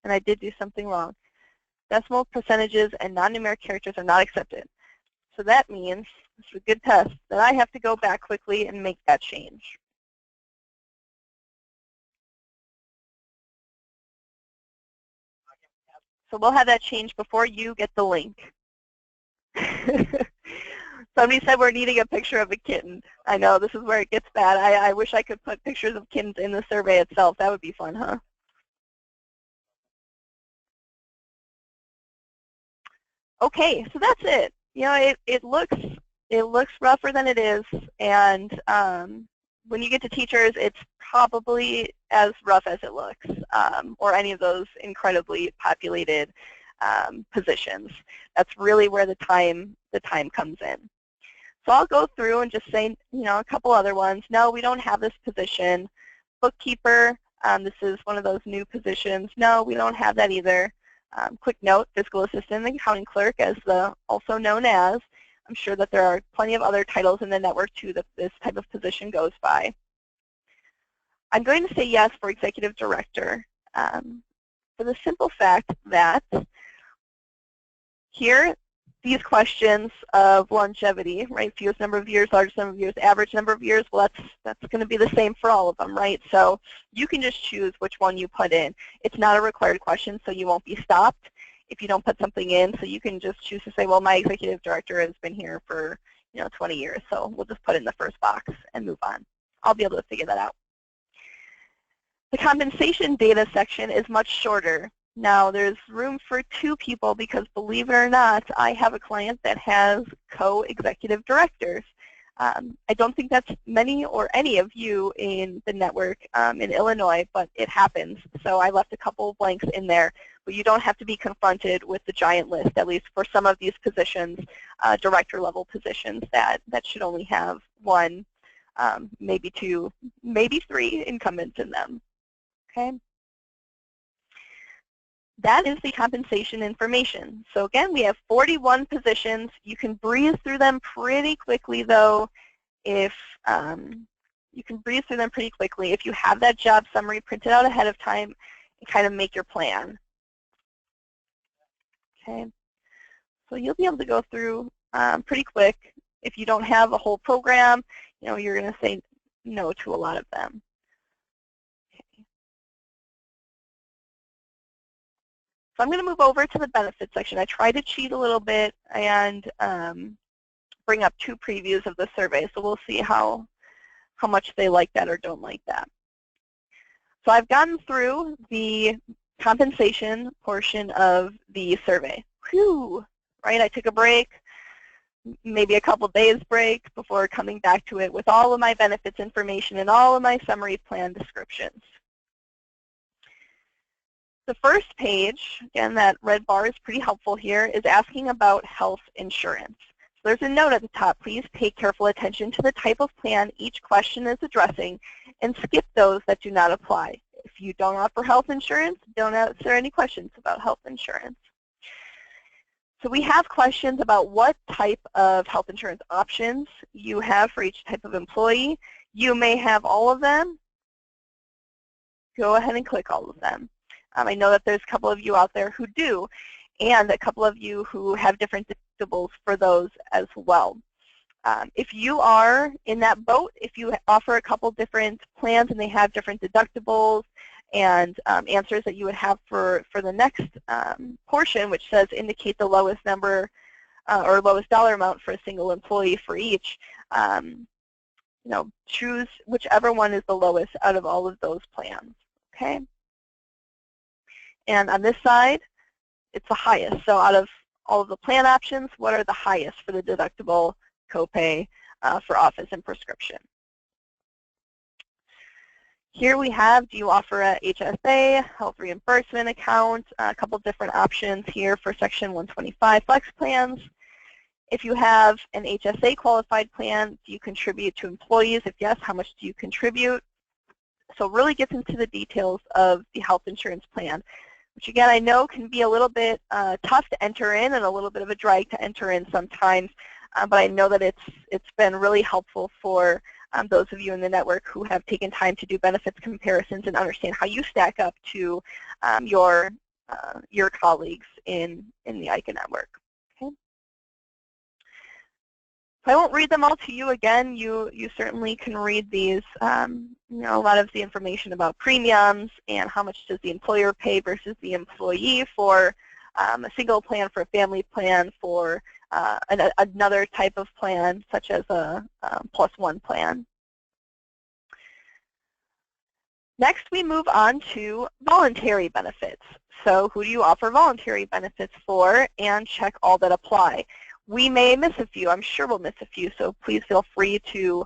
And I did do something wrong. Decimal percentages and non-numeric characters are not accepted. So that means, this is a good test, that I have to go back quickly and make that change. So we'll have that change before you get the link. Somebody said we're needing a picture of a kitten. I know, this is where it gets bad. I wish I could put pictures of kittens in the survey itself. That would be fun, huh? Okay, so that's it. You know, it looks rougher than it is, and when you get to teachers, it's probably as rough as it looks, or any of those incredibly populated positions. That's really where the time comes in. So I'll go through and just say, you know, a couple other ones. No, we don't have this position. Bookkeeper, this is one of those new positions. No, we don't have that either. Quick note, fiscal assistant and accounting clerk, as also known as. I'm sure that there are plenty of other titles in the network too that this type of position goes by. I'm going to say yes for executive director for the simple fact that here, these questions of longevity, right? Fewest number of years, largest number of years, average number of years, well, that's going to be the same for all of them, right? So you can just choose which one you put in. It's not a required question, so you won't be stopped if you don't put something in. So you can just choose to say, well, my executive director has been here for 20 years, so we'll just put it in the first box and move on. I'll be able to figure that out. The compensation data section is much shorter. Now, there's room for 2 people because, believe it or not, I have a client that has co-executive directors. I don't think that's many or any of you in the network in Illinois, but it happens. So I left a couple of blanks in there, but you don't have to be confronted with the giant list, at least for some of these positions, director-level positions that should only have 1, maybe 2, maybe 3 incumbents in them. Okay. That is the compensation information. So again, we have 41 positions. You can breeze through them pretty quickly, though, if you have that job summary printed out ahead of time and kind of make your plan. Okay. So you'll be able to go through pretty quick. If you don't have a whole program, you're going to say no to a lot of them. So I'm going to move over to the benefits section. I tried to cheat a little bit and bring up 2 previews of the survey, so we'll see how much they like that or don't like that. So I've gotten through the compensation portion of the survey. Whew, right? I took a break, maybe a couple days break before coming back to it with all of my benefits information and all of my summary plan descriptions. The first page, again, that red bar is pretty helpful here, is asking about health insurance. So there's a note at the top. Please pay careful attention to the type of plan each question is addressing and skip those that do not apply. If you don't offer health insurance, don't answer any questions about health insurance. So we have questions about what type of health insurance options you have for each type of employee. You may have all of them. Go ahead and click all of them. I know that there's a couple of you out there who do, and a couple of you who have different deductibles for those as well. If you are in that boat, if you offer a couple different plans and they have different deductibles and answers that you would have for the next portion, which says indicate the lowest number or lowest dollar amount for a single employee for each, choose whichever one is the lowest out of all of those plans. Okay. And on this side, it's the highest. So out of all of the plan options, what are the highest for the deductible, copay, for office and prescription? Here we have, do you offer a HSA, health reimbursement account, a couple different options here for Section 125 flex plans. If you have an HSA qualified plan, do you contribute to employees? If yes, how much do you contribute? So it really gets into the details of the health insurance plan, which again I know can be a little bit tough to enter in and a little bit of a drag to enter in sometimes. but I know that it's been really helpful for those of you in the network who have taken time to do benefits comparisons and understand how you stack up to your colleagues in the IACAA network. Okay. So I won't read them all to you again. You certainly can read these. You know, a lot of the information about premiums and how much does the employer pay versus the employee for a single plan, for a family plan, for another type of plan such as a +1 plan. Next, we move on to voluntary benefits. So who do you offer voluntary benefits for, and check all that apply. We may miss a few. I'm sure we'll miss a few, so please feel free to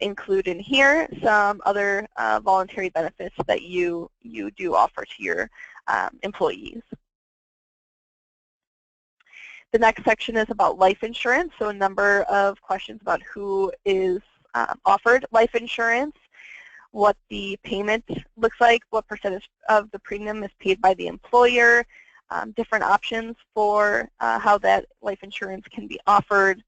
include in here some other voluntary benefits that you do offer to your employees. The next section is about life insurance, so a number of questions about who is offered life insurance, what the payment looks like, what percentage of the premium is paid by the employer, different options for how that life insurance can be offered,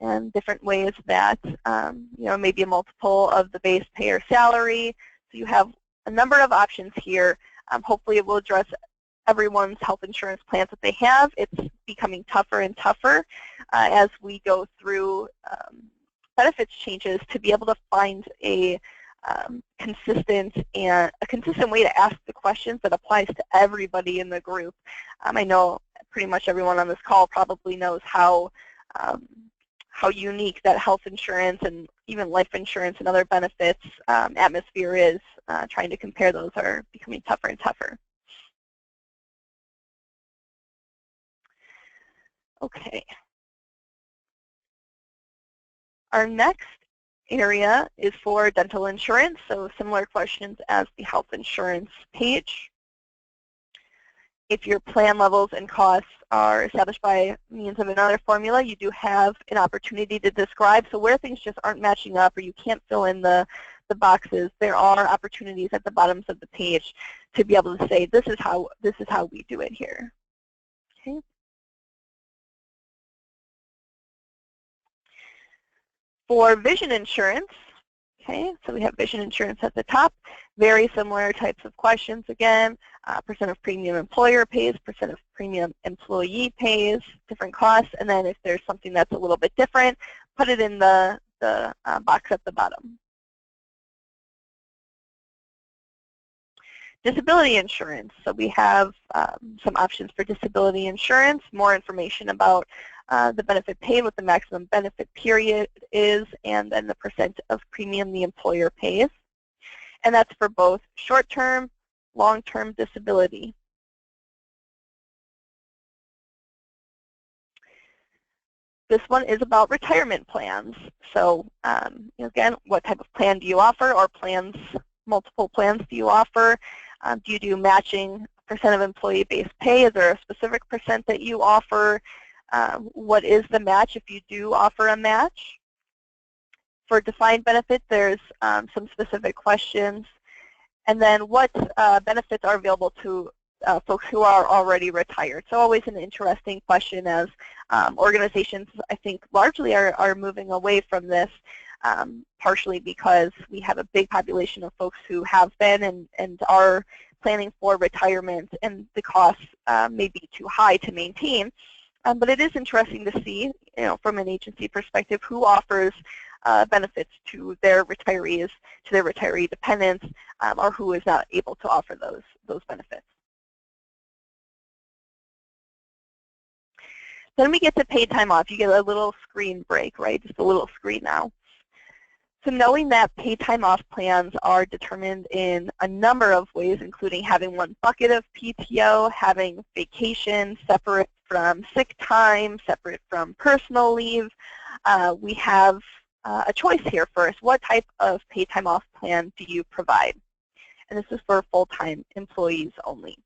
and different ways that you know, maybe a multiple of the base pay or salary. So you have a number of options here. Hopefully it will address everyone's health insurance plans that they have. It's becoming tougher and tougher as we go through benefits changes to be able to find a consistent way to ask the questions that applies to everybody in the group. I know pretty much everyone on this call probably knows how unique that health insurance and even life insurance and other benefits atmosphere is. Trying to compare those are becoming tougher and tougher. Okay. Our next area is for dental insurance, so similar questions as the health insurance page. If your plan levels and costs are established by means of another formula, you do have an opportunity to describe. So where things just aren't matching up or you can't fill in the boxes, there are opportunities at the bottoms of the page to be able to say, this is how we do it here. Okay. For vision insurance, okay, so we have vision insurance at the top. Very similar types of questions again. Percent of premium employer pays, percent of premium employee pays, different costs, and then if there's something that's a little bit different, put it in the box at the bottom. Disability insurance. So we have some options for disability insurance, more information about the benefit paid, what the maximum benefit period is, and then the percent of premium the employer pays. And that's for both short-term, long-term disability. This one is about retirement plans. So again, what type of plan do you offer, or plans, multiple plans do you offer? Do you do matching percent of employee base pay? Is there a specific percent that you offer? What is the match if you do offer a match? For defined benefit, there's some specific questions. And then what benefits are available to folks who are already retired? So always an interesting question, as organizations, I think, largely are moving away from this, partially because we have a big population of folks who have been and are planning for retirement, and the costs may be too high to maintain. But it is interesting to see, from an agency perspective, who offers benefits to their retirees, to their retiree dependents, or who is not able to offer those benefits. Then we get to paid time off. You get a little screen break, right? Just a little screen now. So knowing that paid time off plans are determined in a number of ways, including having one bucket of PTO, having vacation separate from sick time, separate from personal leave, we have a choice here first. What type of paid time off plan do you provide? And this is for full-time employees only.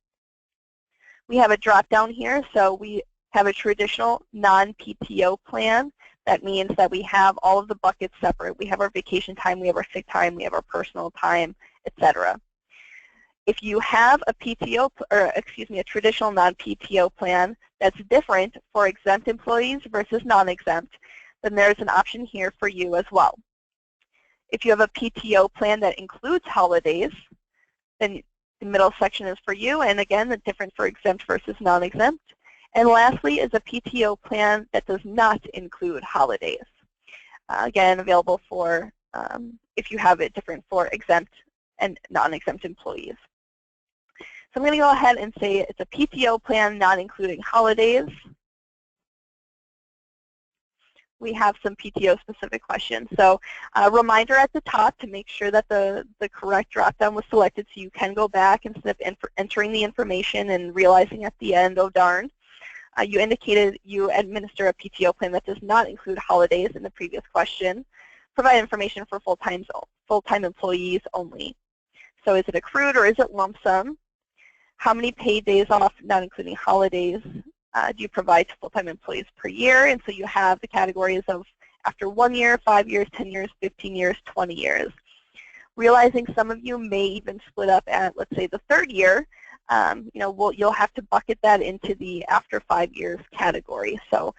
We have a drop-down here, so we have a traditional non-PTO plan. That means that we have all of the buckets separate. We have our vacation time, we have our sick time, we have our personal time, etc. If you have a PTO, or excuse me, a traditional non-PTO plan that's different for exempt employees versus non-exempt, then there's an option here for you as well. If you have a PTO plan that includes holidays, then the middle section is for you, and again, the different for exempt versus non-exempt. And lastly is a PTO plan that does not include holidays. Again, available for if you have it different for exempt and non-exempt employees. So I'm going to go ahead and say it's a PTO plan not including holidays. We have some PTO specific questions. So a reminder at the top to make sure that the correct drop-down was selected so you can go back instead of entering the information and realizing at the end, oh darn. You indicated you administer a PTO plan that does not include holidays in the previous question. Provide information for full-time employees only. So is it accrued or is it lump sum? How many paid days off, not including holidays, do you provide to full-time employees per year? And so you have the categories of after 1 year, 5 years, 10 years, 15 years, 20 years. Realizing some of you may even split up at, let's say, the 3rd year, you'll have to bucket that into the after 5 years category. So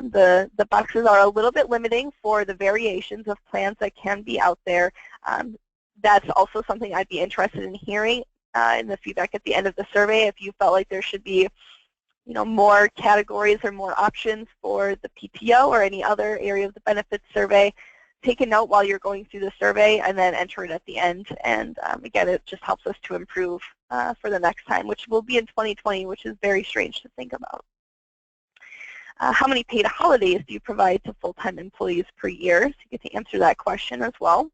the boxes are a little bit limiting for the variations of plans that can be out there. That's also something I'd be interested in hearing in the feedback at the end of the survey. If you felt like there should be more categories or more options for the PTO or any other area of the benefits survey, take a note while you're going through the survey and then enter it at the end. And again, it just helps us to improve for the next time, which will be in 2020, which is very strange to think about. How many paid holidays do you provide to full-time employees per year? So you get to answer that question as well.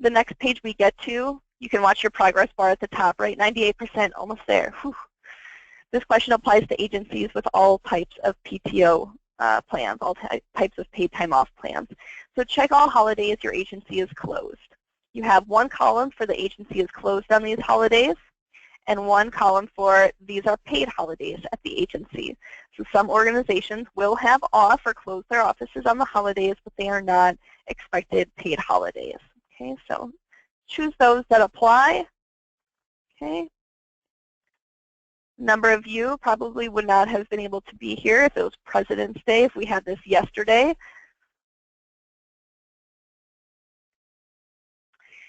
The next page we get to, you can watch your progress bar at the top, right? 98%, almost there. Whew. This question applies to agencies with all types of PTO plans, all types of paid time off plans. So check all holidays your agency is closed. You have one column for the agency is closed on these holidays, and one column for these are paid holidays at the agency. So some organizations will have off or close their offices on the holidays, but they are not expected paid holidays. Okay, so choose those that apply. Okay. A number of you probably would not have been able to be here if it was President's Day, if we had this yesterday.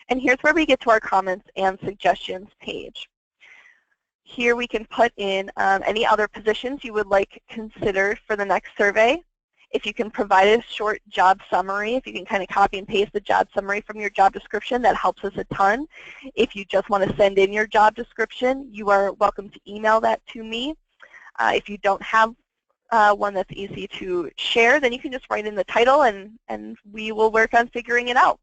And here's where we get to our comments and suggestions page. Here we can put in any other positions you would like considered for the next survey. If you can provide a short job summary, if you can kind of copy and paste the job summary from your job description, that helps us a ton. If you just want to send in your job description, you are welcome to email that to me. If you don't have one that's easy to share, then you can just write in the title and we will work on figuring it out.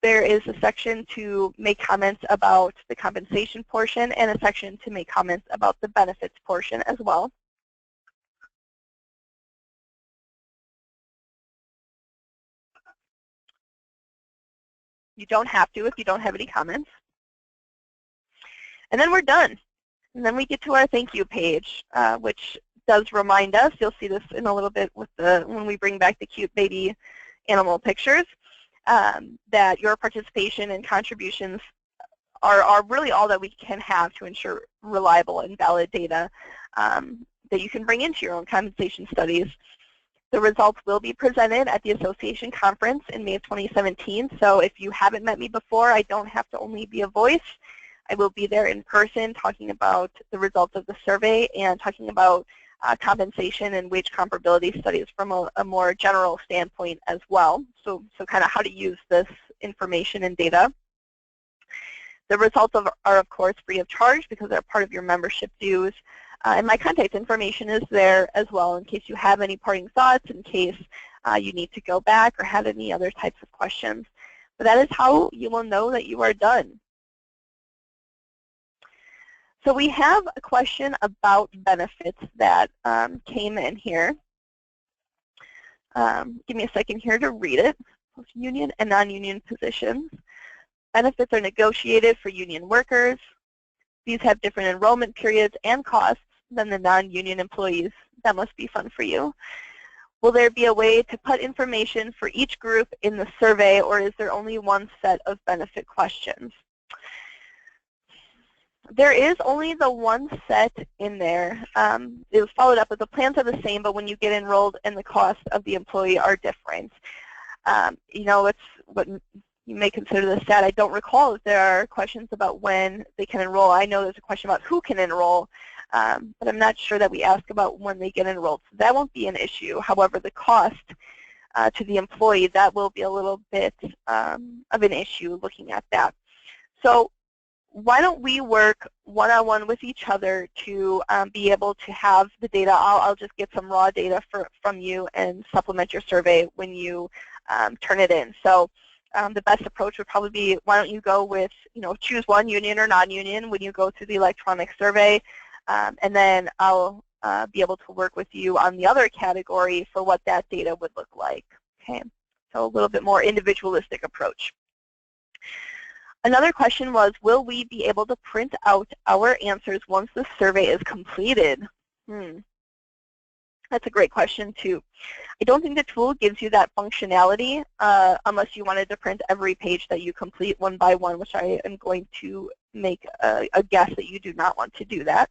There is a section to make comments about the compensation portion and a section to make comments about the benefits portion as well. You don't have to if you don't have any comments. And then we're done. And then we get to our thank you page, which does remind us, you'll see this in a little bit with when we bring back the cute baby animal pictures, that your participation and contributions are really all that we can have to ensure reliable and valid data that you can bring into your own compensation studies. The results will be presented at the association conference in May of 2017. So if you haven't met me before, I don't have to only be a voice. I will be there in person talking about the results of the survey and talking about compensation and wage comparability studies from a more general standpoint as well. So kind of how to use this information and data. The results are of course free of charge because they're part of your membership dues. And my contact information is there as well in case you have any parting thoughts, in case you need to go back or have any other types of questions. But that is how you will know that you are done. So we have a question about benefits that came in here. Give me a second here to read it. Union and non-union positions. Benefits are negotiated for union workers. These have different enrollment periods and costs than the non-union employees. That must be fun for you. Will there be a way to put information for each group in the survey, or is there only one set of benefit questions? There is only the one set in there. It was followed up with the plans are the same, but when you get enrolled and the cost of the employee are different. You know, it's what you may consider this sad. I don't recall if there are questions about when they can enroll. I know there's a question about who can enroll, but I'm not sure that we ask about when they get enrolled. So that won't be an issue. However, the cost to the employee, that will be a little bit of an issue looking at that. So why don't we work one-on-one with each other to be able to have the data. I'll just get some raw data from you and supplement your survey when you turn it in. So the best approach would probably be, why don't you go with, choose one, union or non-union, when you go through the electronic survey, and then I'll be able to work with you on the other category for what that data would look like. Okay, so a little bit more individualistic approach. Another question was, will we be able to print out our answers once the survey is completed? That's a great question, too. I don't think the tool gives you that functionality unless you wanted to print every page that you complete one by one, which I am going to make a guess that you do not want to do that.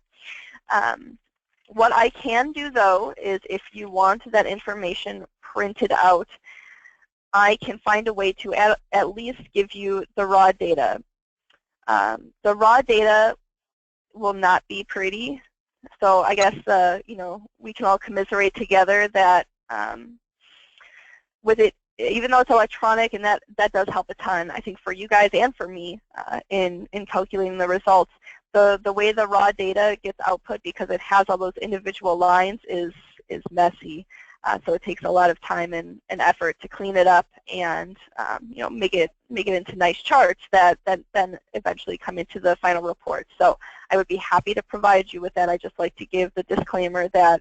What I can do, though, is if you want that information printed out, I can find a way to at least give you the raw data. The raw data will not be pretty, so I guess we can all commiserate together that with it, even though it's electronic, and that does help a ton, I think, for you guys and for me in calculating the results. The way the raw data gets output, because it has all those individual lines, is messy. So it takes a lot of time and effort to clean it up and make it into nice charts that then eventually come into the final report. So I would be happy to provide you with that. I just like to give the disclaimer that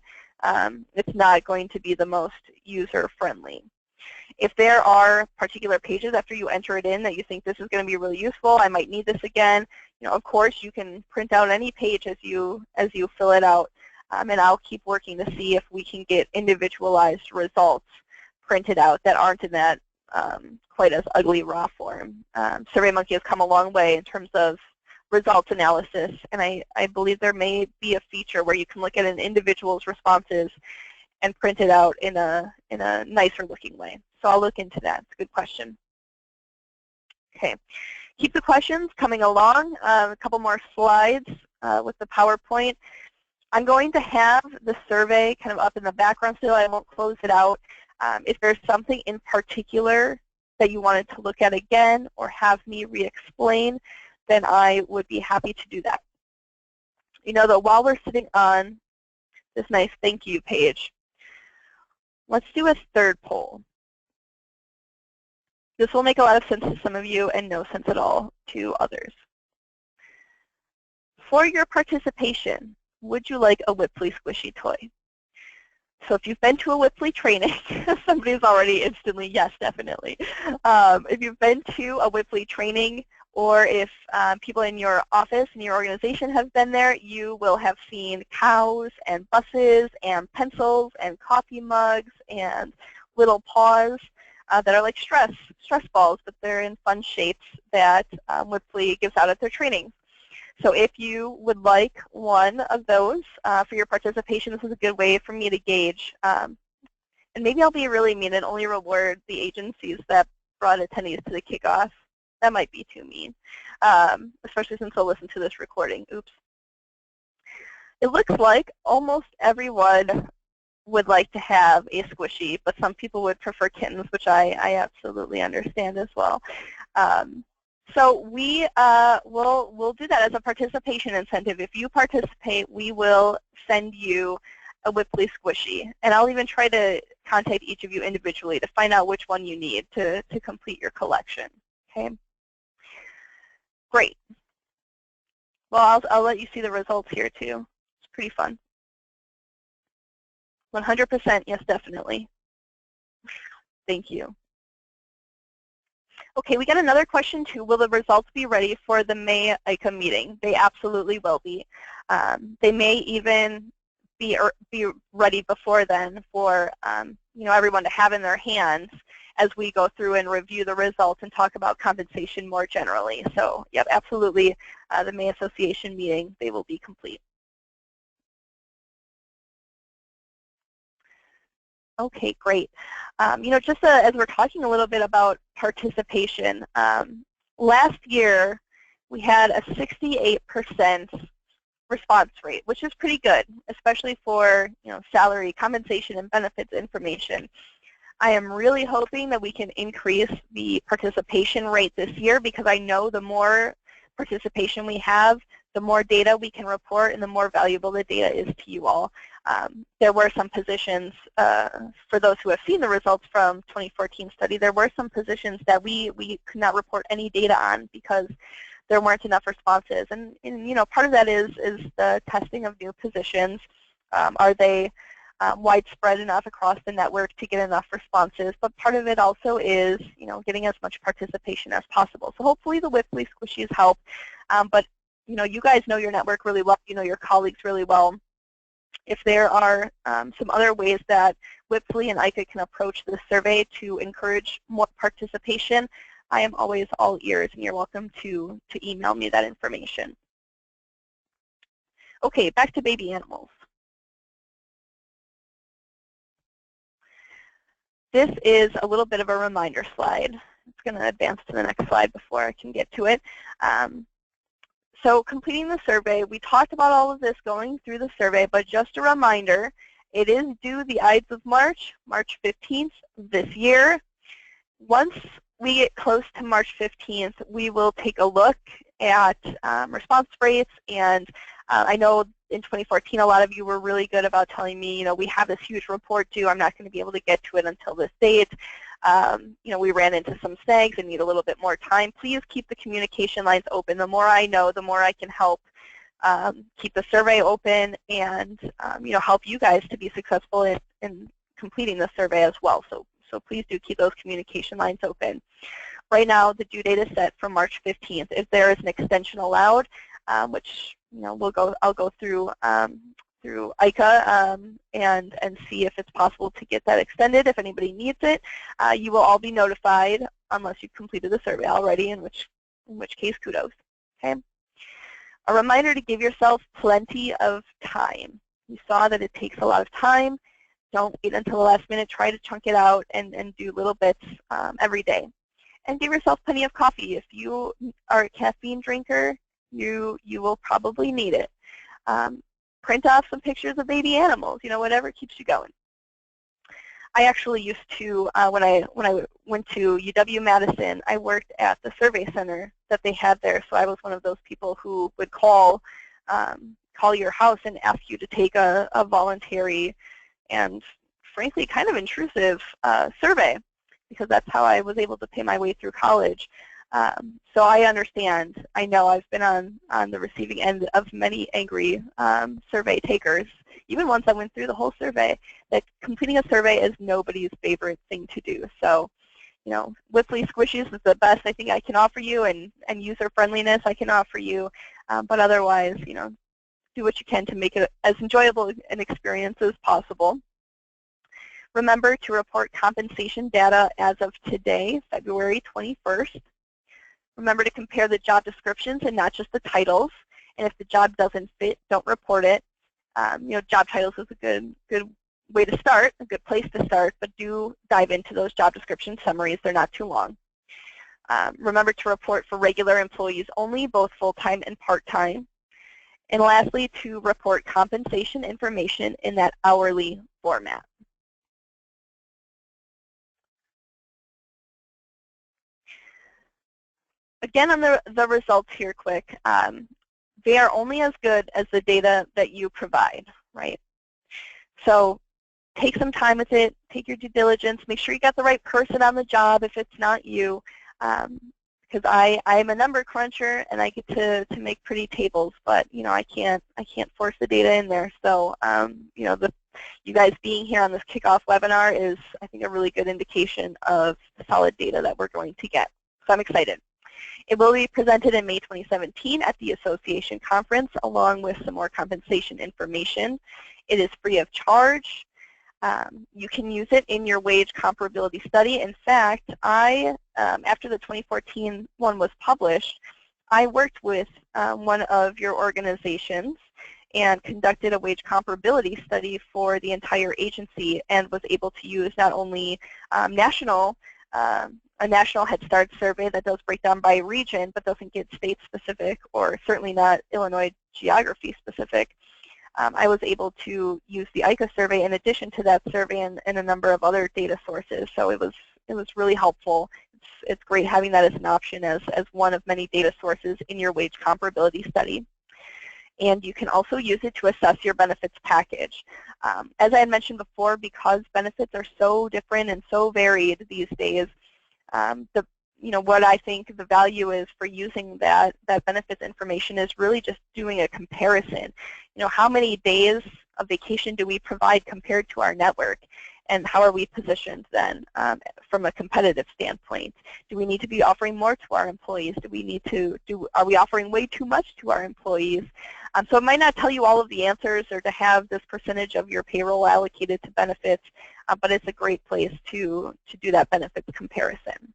it's not going to be the most user-friendly. If there are particular pages after you enter it in that you think this is going to be really useful, I might need this again, of course you can print out any page as you fill it out. And I'll keep working to see if we can get individualized results printed out that aren't in that quite as ugly raw form. SurveyMonkey has come a long way in terms of results analysis, and I believe there may be a feature where you can look at an individual's responses and print it out in a nicer looking way. So I'll look into that. It's a good question. Okay, keep the questions coming along. A couple more slides with the PowerPoint. I'm going to have the survey kind of up in the background still. I won't close it out. If there's something in particular that you wanted to look at again or have me re-explain, then I would be happy to do that. Though, while we're sitting on this nice thank you page, let's do a third poll. This will make a lot of sense to some of you and no sense at all to others. For your participation, would you like a Whipley squishy toy? So if you've been to a Whipley training, somebody's already instantly, yes, definitely. If you've been to a Whipley training, or if people in your office and your organization have been there, you will have seen cows and buses and pencils and coffee mugs and little paws that are like stress balls, but they're in fun shapes that Whipley gives out at their trainings. So if you would like one of those for your participation, this is a good way for me to gauge. And maybe I'll be really mean and only reward the agencies that brought attendees to the kickoff. That might be too mean, especially since they'll listen to this recording. Oops. It looks like almost everyone would like to have a squishy, but some people would prefer kittens, which I absolutely understand as well. So we will do that as a participation incentive. If you participate, we will send you a Whipley squishy. And I'll even try to contact each of you individually to find out which one you need to complete your collection. Okay? Great. Well, I'll let you see the results here too. It's pretty fun. 100%, yes, definitely. Thank you. Okay, we got another question too. Will the results be ready for the May IACAA meeting? They absolutely will be. They may even be ready before then for everyone to have in their hands as we go through and review the results and talk about compensation more generally. So, yep, absolutely, the May Association meeting, they will be complete. Okay, great. Just as we're talking a little bit about participation, last year we had a 68% response rate, which is pretty good, especially for salary, compensation, and benefits information. I am really hoping that we can increase the participation rate this year, because I know the more participation we have, the more data we can report and the more valuable the data is to you all. There were some positions, for those who have seen the results from 2014 study, there were some positions that we could not report any data on because there weren't enough responses. And part of that is the testing of new positions. Are they widespread enough across the network to get enough responses? But part of it also is getting as much participation as possible. So hopefully the Whipley Squishies help. But you guys know your network really well. You know your colleagues really well. If there are some other ways that Whipley and IACAA can approach this survey to encourage more participation, I am always all ears, and you're welcome to email me that information. Okay, back to baby animals. This is a little bit of a reminder slide. It's going to advance to the next slide before I can get to it. So completing the survey, we talked about all of this going through the survey, but just a reminder, it is due the Ides of March, March 15th this year. Once we get close to March 15th, we will take a look at response rates. And I know in 2014, a lot of you were really good about telling me, we have this huge report due. I'm not going to be able to get to it until this date. We ran into some snags and need a little bit more time. Please keep the communication lines open. The more I know, the more I can help keep the survey open and help you guys to be successful in completing the survey as well. So please do keep those communication lines open. Right now, the due date is set for March 15th. If there is an extension allowed, which I'll go through through IACAA and see if it's possible to get that extended. If anybody needs it, you will all be notified unless you've completed the survey already, in which case, kudos. Okay. A reminder to give yourself plenty of time. You saw that it takes a lot of time. Don't wait until the last minute. Try to chunk it out and do little bits every day. And give yourself plenty of coffee. If you are a caffeine drinker, you will probably need it. Print off some pictures of baby animals, whatever keeps you going. I actually used to, when I went to UW-Madison, I worked at the survey center that they had there, so I was one of those people who would call your house and ask you to take a voluntary and, frankly, kind of intrusive survey, because that's how I was able to pay my way through college. So I understand. I know I've been on the receiving end of many angry survey takers, even once I went through the whole survey, that completing a survey is nobody's favorite thing to do. So, Whipley Squishies is the best I think I can offer you, and user friendliness I can offer you. But otherwise, do what you can to make it as enjoyable an experience as possible. Remember to report compensation data as of today, February 21st. Remember to compare the job descriptions and not just the titles. And if the job doesn't fit, don't report it. Job titles is a good way to start, a good place to start, but do dive into those job description summaries. They're not too long. Remember to report for regular employees only, both full-time and part-time. And lastly, to report compensation information in that hourly format. Again, on the results here quick, they are only as good as the data that you provide, right? So take some time with it, take your due diligence, make sure you got the right person on the job if it's not you, because I'm a number cruncher and I get to make pretty tables, but I can't force the data in there. So you guys being here on this kickoff webinar is, I think, a really good indication of the solid data that we're going to get. So I'm excited. It will be presented in May 2017 at the association conference along with some more compensation information. It is free of charge. You can use it in your wage comparability study. In fact, after the 2014 one was published, I worked with one of your organizations and conducted a wage comparability study for the entire agency and was able to use not only a national Head Start survey that does break down by region but doesn't get state specific or certainly not Illinois geography specific. I was able to use the IACAA survey in addition to that survey and a number of other data sources. So it was really helpful. It's great having that as an option as one of many data sources in your wage comparability study. And you can also use it to assess your benefits package. As I had mentioned before, because benefits are so different and so varied these days, what I think the value is for using that benefits information is really just doing a comparison. How many days of vacation do we provide compared to our network? And how are we positioned then from a competitive standpoint? Do we need to be offering more to our employees? Are we offering way too much to our employees? So it might not tell you all of the answers or to have this percentage of your payroll allocated to benefits, but it's a great place to do that benefits comparison.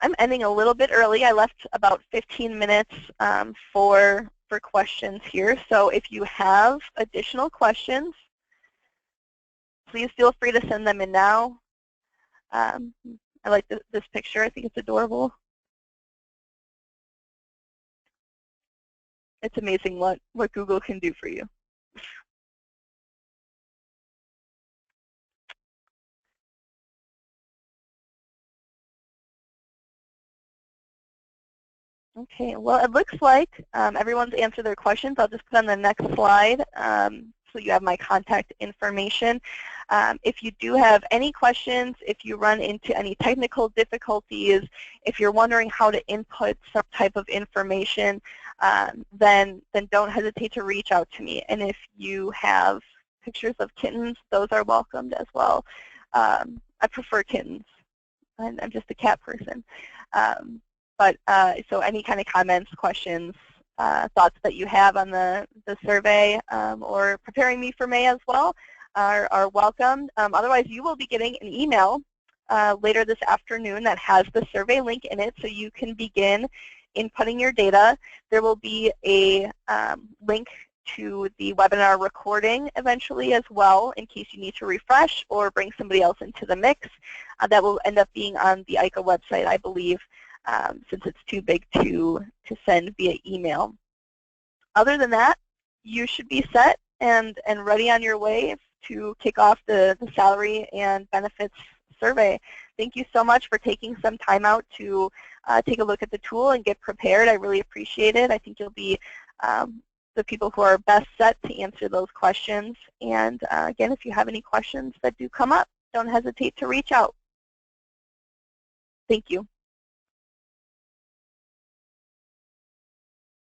I'm ending a little bit early. I left about 15 minutes for questions here. So if you have additional questions, please feel free to send them in now. I like this picture. I think it's adorable. It's amazing what Google can do for you. Okay, well, it looks like everyone's answered their questions. I'll just put on the next slide so you have my contact information. If you do have any questions, if you run into any technical difficulties, if you're wondering how to input some type of information, then don't hesitate to reach out to me. And if you have pictures of kittens, those are welcomed as well. I prefer kittens. I'm just a cat person. So any kind of comments, questions, thoughts that you have on the survey or preparing me for May as well are welcomed. Otherwise, you will be getting an email later this afternoon that has the survey link in it so you can begin inputting your data. There will be a link to the webinar recording eventually as well in case you need to refresh or bring somebody else into the mix. That will end up being on the IACAA website, I believe. Since it's too big to send via email. Other than that, you should be set and ready on your way to kick off the salary and benefits survey. Thank you so much for taking some time out to take a look at the tool and get prepared. I really appreciate it. I think you'll be the people who are best set to answer those questions. And again, if you have any questions that do come up, don't hesitate to reach out. Thank you.